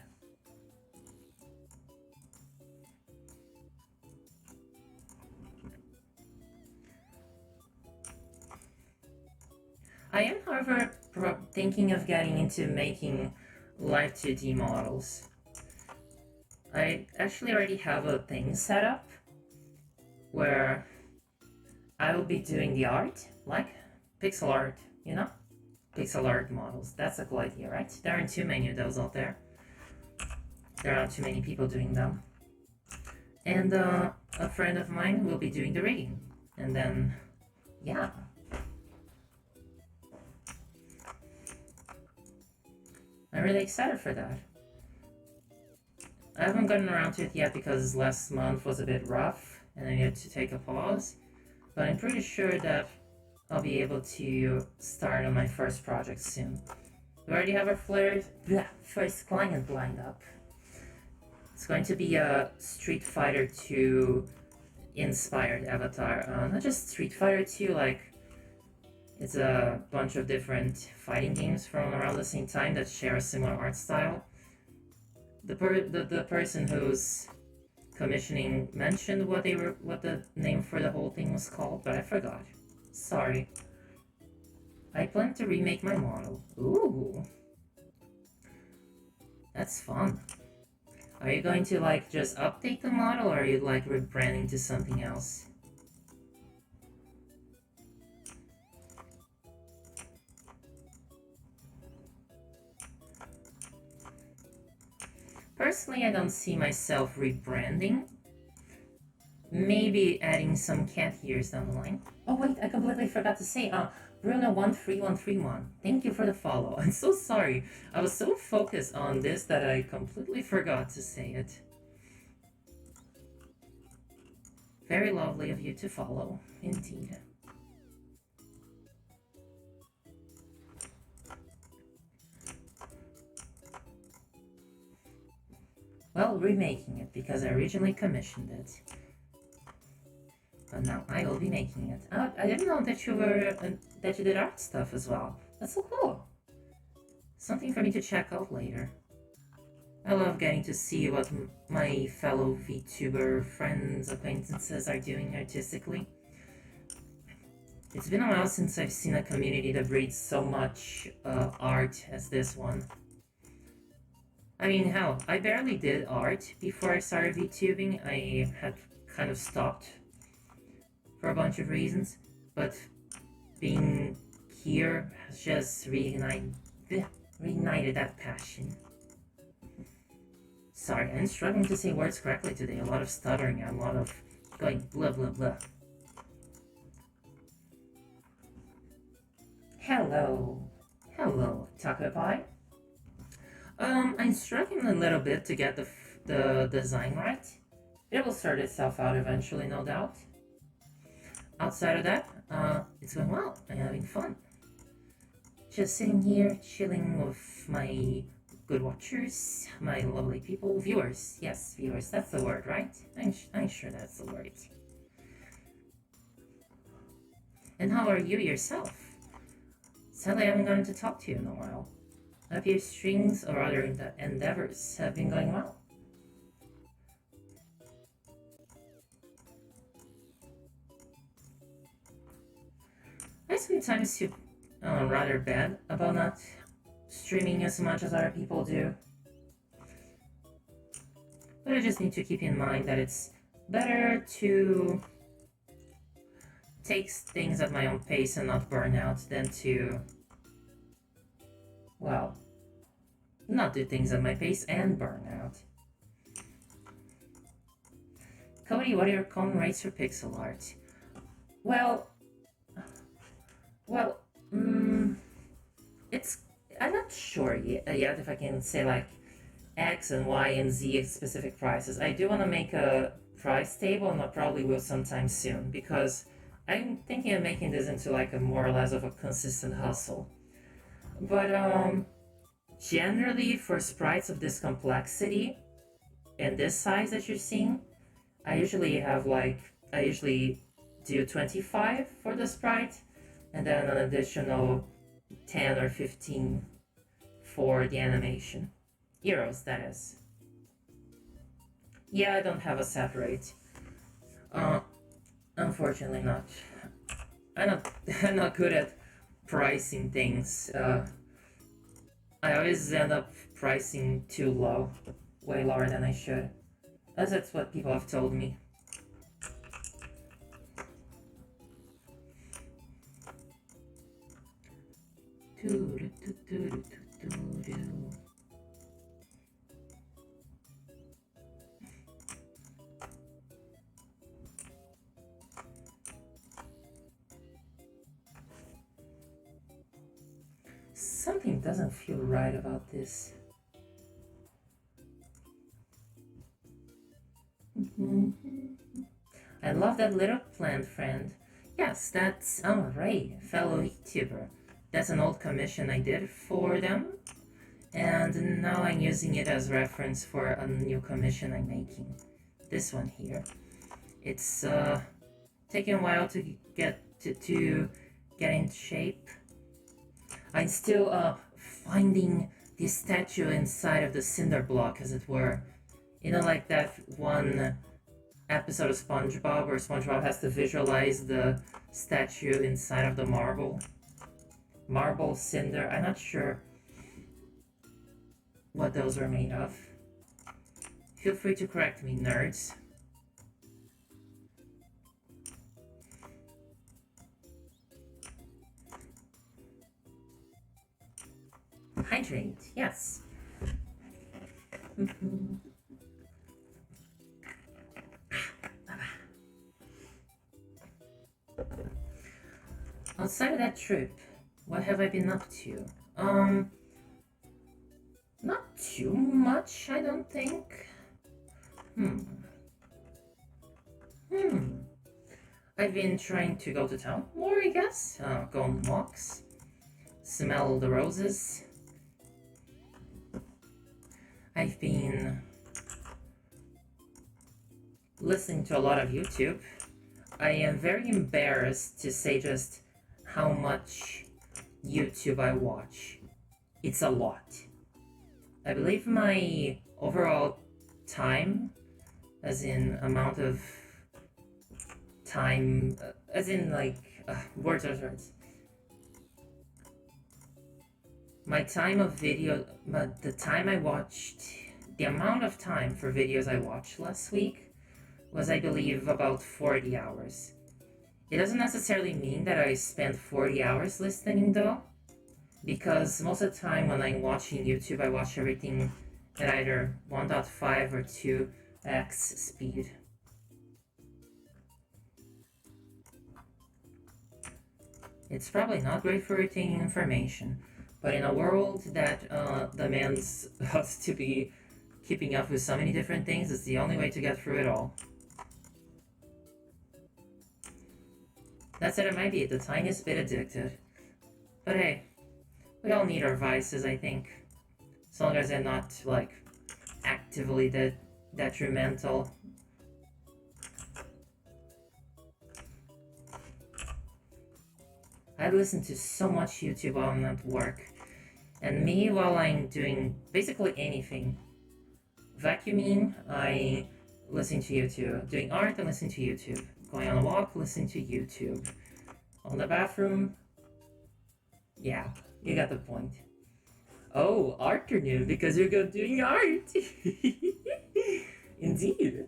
A: I am, however, thinking of getting into making Live 2D models. I actually already have a thing set up where I will be doing the art, like pixel art, you know? Pixel art models. That's a cool idea, right? There aren't too many of those out there. There aren't too many people doing them. And a friend of mine will be doing the rigging. And then, yeah. I'm really excited for that. I haven't gotten around to it yet because last month was a bit rough and I needed to take a pause, but I'm pretty sure that I'll be able to start on my first project soon. We already have our first client lined up. It's going to be a Street Fighter 2 inspired avatar. Not just Street Fighter 2, like it's a bunch of different fighting games from around the same time that share a similar art style. The person who's commissioning mentioned what the name for the whole thing was called, but I forgot. Sorry. I plan to remake my model. Ooh. That's fun. Are you going to like just update the model, or are you like rebranding to something else? Personally, I don't see myself rebranding. Maybe adding some cat ears down the line. Oh wait, I completely forgot to say, Bruno13131, thank you for the follow. I'm so sorry. I was so focused on this that I completely forgot to say it. Very lovely of you to follow, indeed. Well, remaking it because I originally commissioned it. But now I will be making it. Oh, I didn't know that you were that you did art stuff as well. That's so cool. Something for me to check out later. I love getting to see what my fellow VTuber friends, acquaintances are doing artistically. It's been a while since I've seen a community that breeds so much art as this one. I mean, hell, I barely did art before I started VTubing. I had kind of stopped for a bunch of reasons, but being here has just reignited that passion. Sorry, I'm struggling to say words correctly today. A lot of stuttering and a lot of going blah blah blah. Hello. Hello, Taco Pie. I'm struggling a little bit to get the design right. It will sort itself out eventually, no doubt. Outside of that, it's going well. I'm having fun. Just sitting here, chilling with my good watchers, my lovely people, viewers. Yes, viewers, that's the word, right? I'm sure that's the word. And how are you yourself? Sadly, I haven't gotten to talk to you in a while. I hope your strings or other endeavors have been going well. I sometimes feel rather bad about not streaming as much as other people do. But I just need to keep in mind that it's better to take things at my own pace and not burn out than to, well, not do things at my pace and burn out. Cody, what are your common rates for pixel art? Well, it's, I'm not sure yet if I can say like X and Y and Z specific prices. I do want to make a price table, and I probably will sometime soon, because I'm thinking of making this into like a more or less of a consistent hustle. But generally for sprites of this complexity and this size that you're seeing, I usually do 25 for the sprite, and then an additional 10 or 15 for the animation. Euros, that is. Yeah, I don't have a set rate. Unfortunately not. I'm not good at pricing things. I always end up pricing too low, way lower than I should. As that's what people have told me. Something doesn't feel right about this. I love that little plant friend. Yes, that's Ray, fellow YouTuber. That's an old commission I did for them, and now I'm using it as reference for a new commission I'm making. This one here. It's taking a while to get to get in shape. I'm still finding the statue inside of the cinder block, as it were. You know, like that one episode of SpongeBob where SpongeBob has to visualize the statue inside of the marble cinder. I'm not sure what those were made of. Feel free to correct me, nerds. Hydrate, yes. Outside of that trip, what have I been up to? Not too much, I don't think. I've been trying to go to town more, I guess. Go on walks, smell the roses. I've been listening to a lot of YouTube. I am very embarrassed to say just how much YouTube I watch. It's a lot. I believe my overall time, as in amount of time, as in like words. My time of video, the time I watched, the amount of time for videos I watched last week was, I believe, about 40 hours. It doesn't necessarily mean that I spent 40 hours listening though, because most of the time when I'm watching YouTube, I watch everything at either 1.5 or 2x speed. It's probably not great for retaining information, but in a world that demands us to be keeping up with so many different things, it's the only way to get through it all. That said, it might be the tiniest bit addicted. But hey, we all need our vices, I think. As long as they're not, like, actively detrimental. I listen to so much YouTube while I'm at work. And me, while I'm doing basically anything. Vacuuming, I listen to YouTube. Doing art, I listen to YouTube. Going on a walk, listen to YouTube. On the bathroom, yeah, you got the point. Oh, Arternoon, because you're good doing art. Indeed.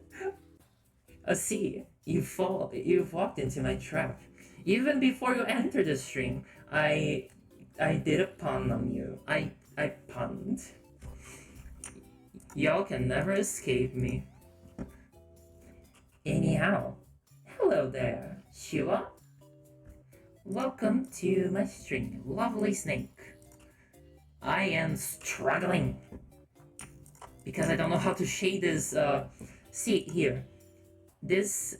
A: See, you've walked into my trap. Even before you entered the stream, I did a pun on you. I punned. Y'all can never escape me. Anyhow, hello there, Shua. Welcome to my stream, lovely snake. I am struggling because I don't know how to shade this. See here, there's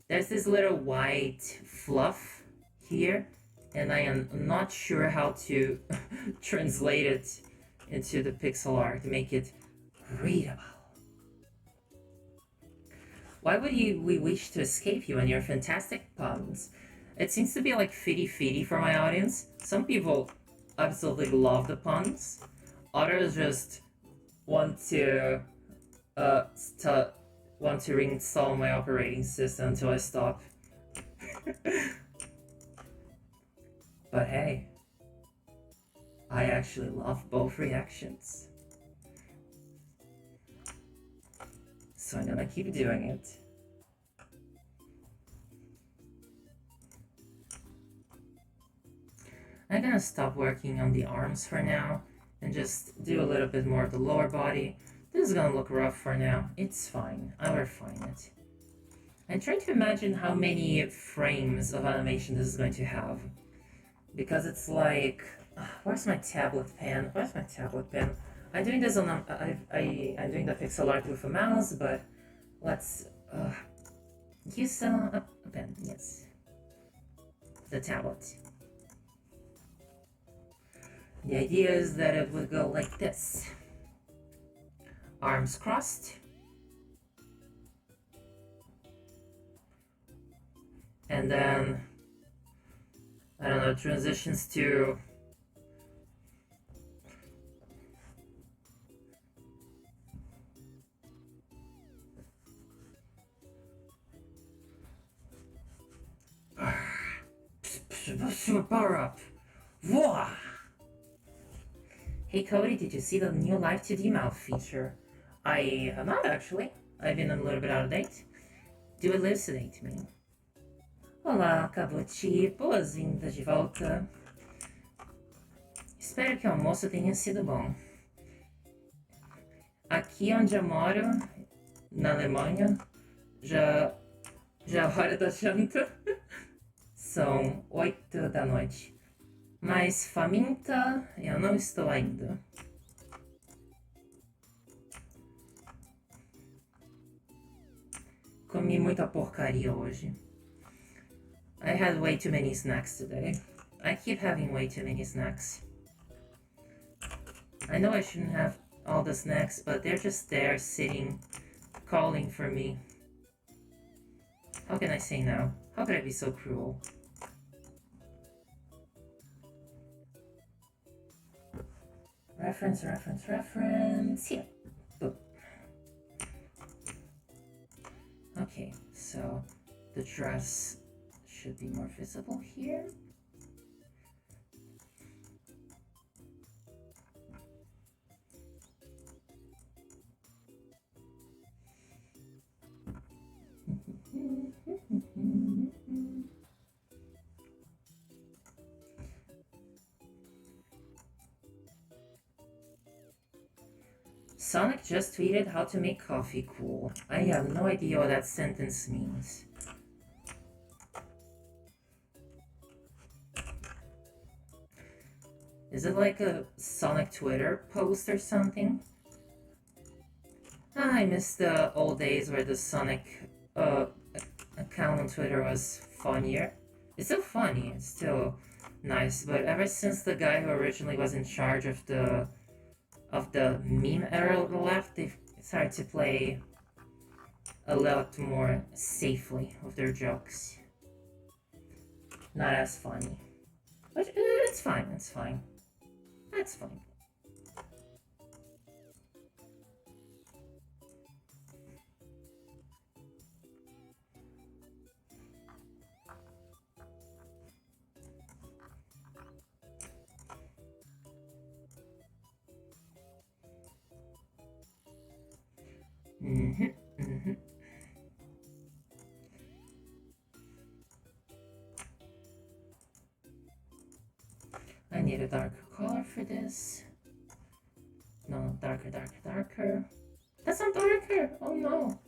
A: this little white fluff here, and I am not sure how to translate it into the pixel art to make it readable. Why would we wish to escape you and your fantastic puns? It seems to be like fitty for my audience. Some people absolutely love the puns. Others just want to reinstall my operating system until I stop. But hey, I actually love both reactions. So I'm gonna keep doing it. I'm gonna stop working on the arms for now and just do a little bit more of the lower body. This is gonna look rough for now. It's fine. I'll refine it. I'm trying to imagine how many frames of animation this is going to have. Because it's like... where's my tablet pen? I'm doing this on... I'm doing the pixel art with a mouse, but let's use a pen, yes. The tablet. The idea is that it would go like this. Arms crossed. And then, I don't know, transitions to power up. Whoa! Hey Cody, did you see the new Live 2D mouth feature? I have not actually. I've been a little bit out of date. Do elucidate me. Olá, Cabuti. Boas-vindas de volta. Espero que o almoço tenha sido bom. Aqui onde eu moro, na Alemanha, já é a hora da janta. São 8 da noite. Mas faminta eu não estou ainda. Comi muita porcaria hoje. I had way too many snacks today. I keep having way too many snacks. I know I shouldn't have all the snacks, but they're just there sitting, calling for me. How can I say no? How could I be so cruel? Reference. Here. Boom. Okay, so the dress should be more visible here. Sonic just tweeted how to make coffee cool. I have no idea what that sentence means. Is it like a Sonic Twitter post or something? I miss the old days where the Sonic account on Twitter was funnier. It's still funny, it's still nice, but ever since the guy who originally was in charge of the meme era left, they've started to play a lot more safely with their jokes. Not as funny. But it's fine. That's fine. I need a darker color for this. No, darker. That's not darker! Oh no!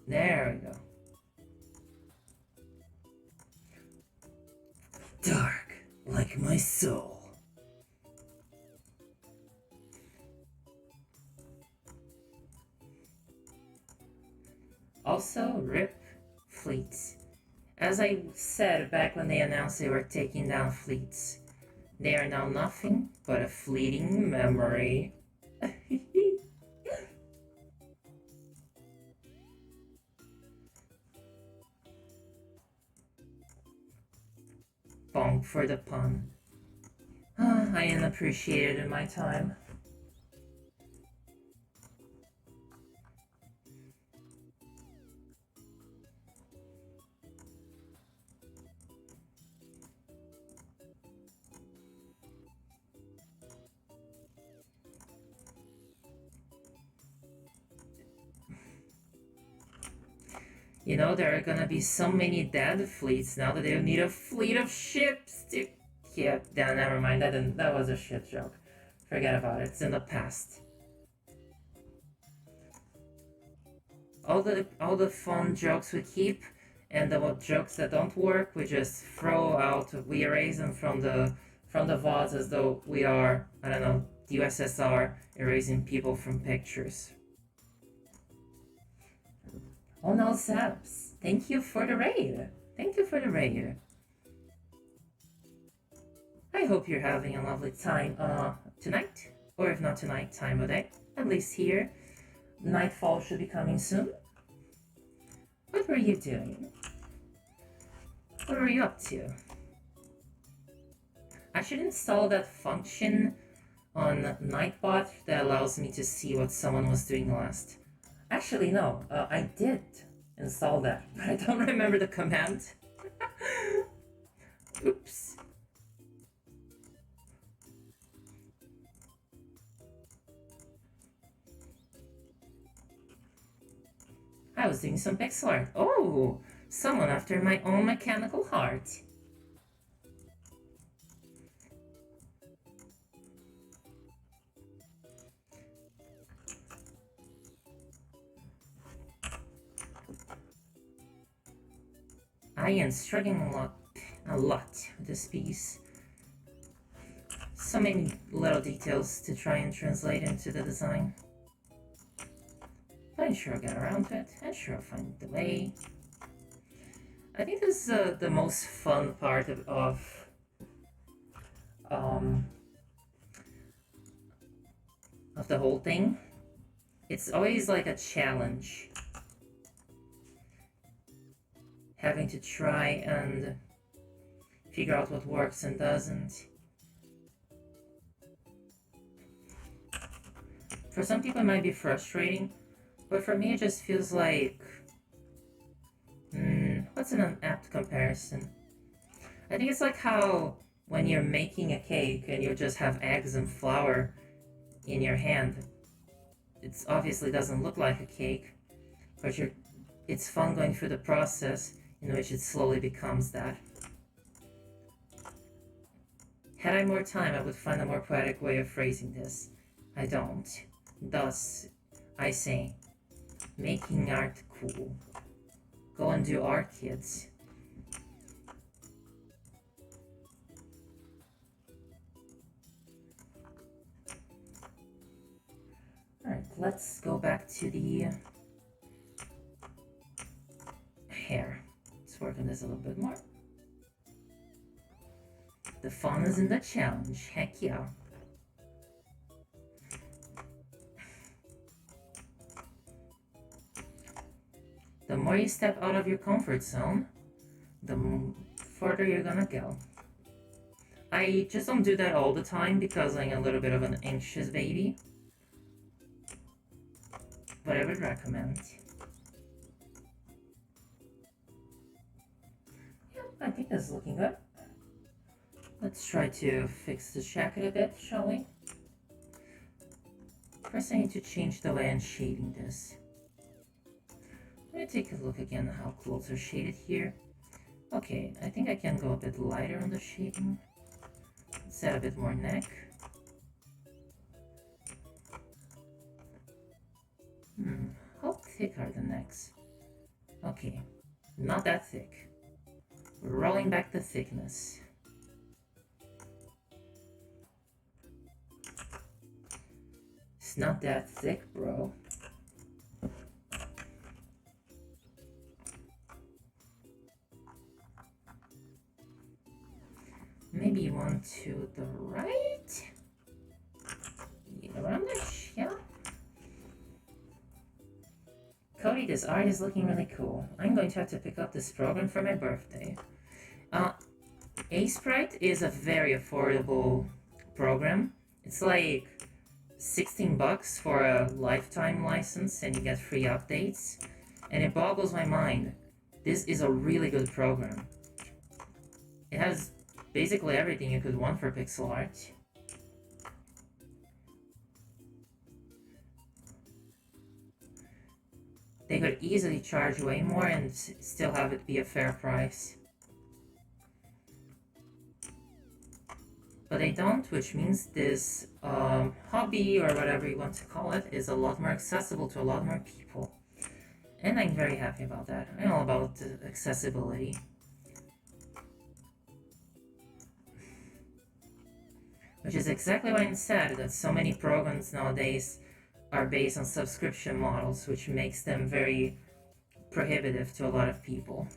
A: There we go. Dark, like my soul. Also, RIP fleets. As I said back when they announced they were taking down fleets, they are now nothing but a fleeting memory. Bonk for the pun. I didn't appreciate it in my time. You know, there are gonna be so many dead fleets now that they'll need a fleet of ships to... Yeah, never mind, that was a shit joke. Forget about it, it's in the past. All the fun jokes we keep, and the jokes that don't work, we just throw out, we erase them from the VODs as though we are, I don't know, the USSR erasing people from pictures. Oh no, Saps, thank you for the raid. I hope you're having a lovely time tonight, or if not tonight, time of day. At least here, nightfall should be coming soon. What were you doing? What were you up to? I should install that function on Nightbot that allows me to see what someone was doing last. Actually, no, I did install that, but I don't remember the command. Oops. I was doing some pixel art. Oh, someone after my own mechanical heart. I am struggling a lot with this piece. So many little details to try and translate into the design. But I'm sure I'll get around to it. I'm sure I'll find the way. I think this is the most fun part of the whole thing. It's always like a challenge. Having to try and figure out what works and doesn't. For some people it might be frustrating, but for me it just feels like... what's an apt comparison? I think it's like how when you're making a cake and you just have eggs and flour in your hand, it obviously doesn't look like a cake, but it's fun going through the process in which it slowly becomes that. Had I more time, I would find a more poetic way of phrasing this. I don't. Thus, I say, making art cool. Go and do art, kids. Alright, let's go back to the hair. Let's work on this a little bit more. The fun is in the challenge. Heck yeah. The more you step out of your comfort zone, the further you're gonna go. I just don't do that all the time because I'm a little bit of an anxious baby. But I would recommend. Yeah, I think that's looking good. Let's try to fix the jacket a bit, shall we? First I need to change the way I'm shading this. Let me take a look again at how clothes are shaded here. Okay, I think I can go a bit lighter on the shading. Let's add a bit more neck. How thick are the necks? Okay, not that thick. Rolling back the thickness. It's not that thick, bro. Maybe one to the right? Around this, yeah. Codie, this art is looking really cool. I'm going to have to pick up this program for my birthday. Sprite is a very affordable program. It's like 16 bucks for a lifetime license and you get free updates. And it boggles my mind. This is a really good program. It has basically everything you could want for pixel art. They could easily charge way more and still have it be a fair price. But they don't, which means this hobby, or whatever you want to call it, is a lot more accessible to a lot more people. And I'm very happy about that. I'm all about accessibility. Which is exactly why I'm sad that so many programs nowadays are based on subscription models, which makes them very prohibitive to a lot of people.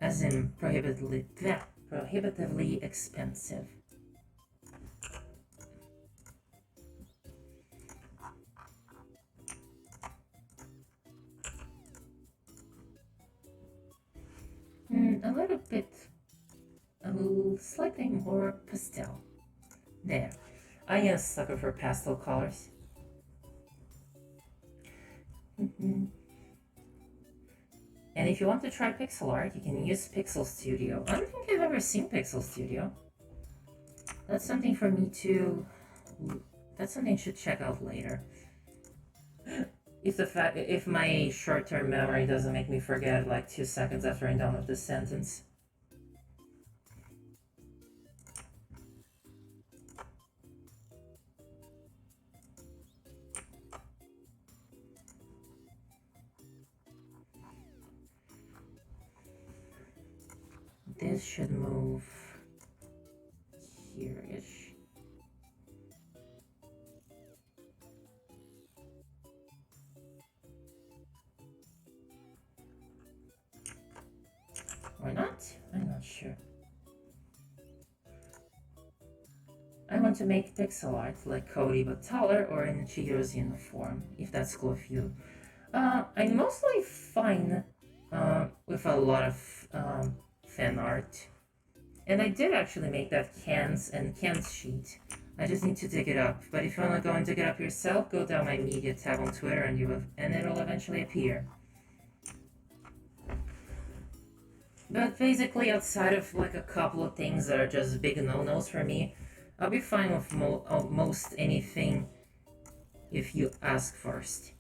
A: As in prohibitively expensive. A little slightly more pastel. There. I am a sucker for pastel colors. And if you want to try pixel art, you can use Pixel Studio. I don't think I've ever seen Pixel Studio. That's something for me to. That's something I should check out later. If my short-term memory doesn't make me forget like 2 seconds after I'm done with this sentence. This should move here-ish. Or not? I'm not sure. I want to make pixel art like Codie but taller or in Chihiro's uniform, if that's cool with you. I'm mostly fine with a lot of fan art. And I did actually make that cans sheet. I just need to dig it up. But if you want to go and dig it up yourself, go down my media tab on Twitter and it'll eventually appear. But basically, outside of like a couple of things that are just big no-nos for me, I'll be fine with most anything if you ask first.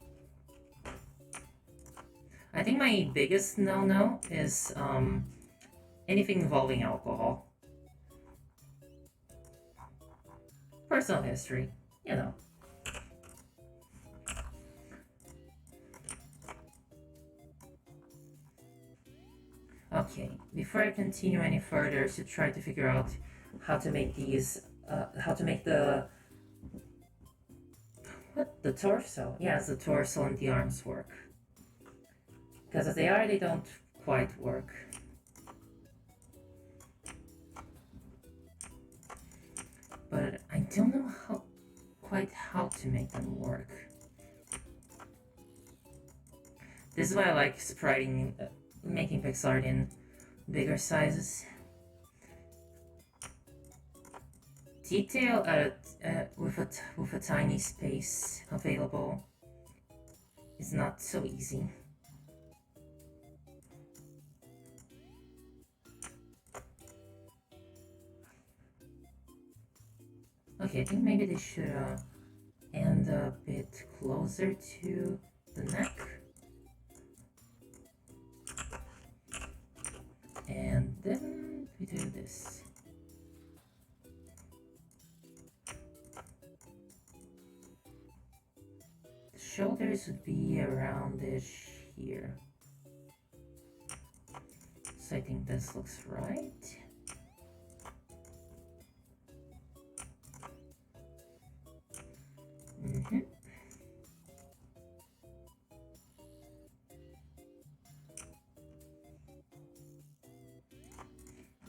A: I think my biggest no-no is anything involving alcohol. Personal history, you know. Okay, before I continue any further, I should try to figure out how to make these, how to make the torso? Yes, the torso and the arms work. Because as they are, they don't quite work. But I don't know quite how to make them work. This is why I like spriting, making pixel art in bigger sizes. Detail with a tiny space available is not so easy. Okay, I think maybe they should end a bit closer to the neck. And then we do this. The shoulders would be around-ish here. So I think this looks right.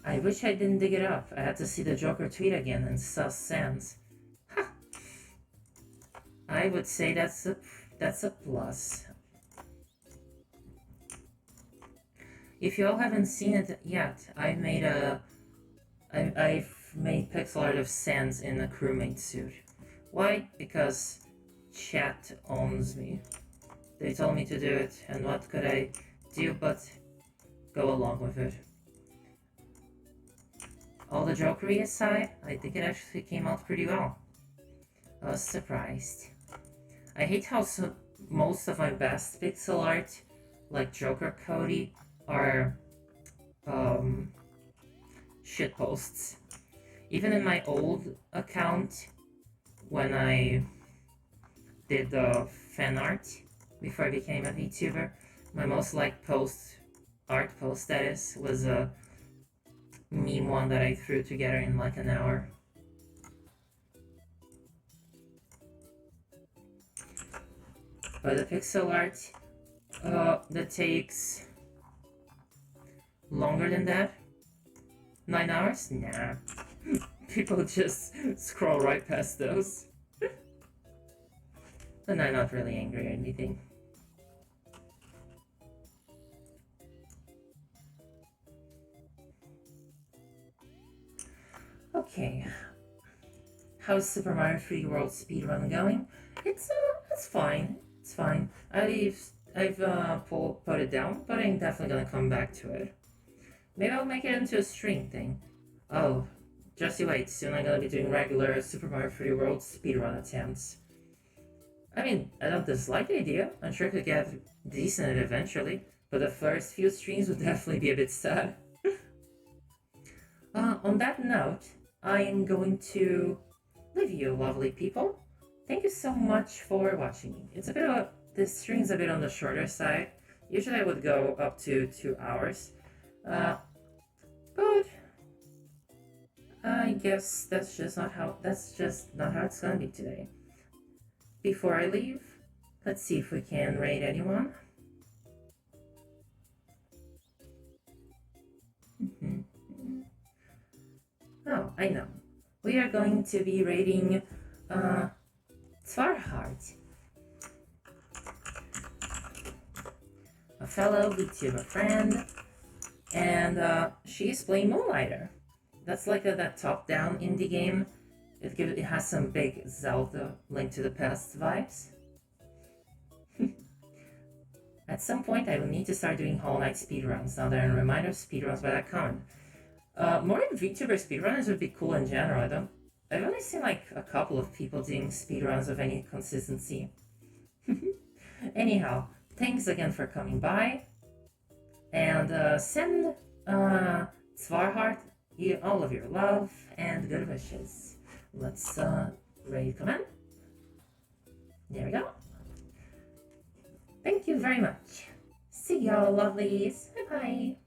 A: I wish I didn't dig it up. I had to see the Joker tweet again and sus Sans. Ha! I would say that's a plus. If you all haven't seen it yet, I've made pixel art of Sans in a crewmate suit. Why? Because chat owns me. They told me to do it, and what could I do but go along with it? All the jokery aside, I think it actually came out pretty well. I was surprised. I hate how most of my best pixel art, like Joker Codie, are shit posts. Even in my old account, when I did the fan art before I became a VTuber, my most liked art post that is, was a meme one that I threw together in like an hour. But the pixel art that takes longer than that, 9 hours? Nah. People just scroll right past those. And I'm not really angry or anything. Okay. How's Super Mario 3D World speedrun going? It's fine. It's fine. I've put it down, but I'm definitely gonna come back to it. Maybe I'll make it into a stream thing. Oh, just you wait, soon I'm gonna be doing regular Super Mario 3D World speedrun attempts. I mean, I don't dislike the idea. I'm sure I could get decent at it eventually, but the first few streams would definitely be a bit sad. On that note, I am going to leave you, lovely people. Thank you so much for watching. This stream's a bit on the shorter side. Usually I would go up to 2 hours. But I guess that's just not how it's gonna be today. Before I leave, let's see if we can raid anyone. Oh, I know. We are going to be raiding Svarhart, a fellow VTuber friend, and she's playing Moonlighter. That's like that top-down indie game. It has some big Zelda Link to the Past vibes. At some point, I will need to start doing Hollow Knight speedruns. Now there are reminders speedruns by that comment. More VTuber speedrunners would be cool in general. I've only seen like a couple of people doing speedruns of any consistency. Anyhow, thanks again for coming by. And send Svarhart all of your love and good wishes. Let's raid command. There we go. Thank you very much. See y'all, lovelies. Bye bye.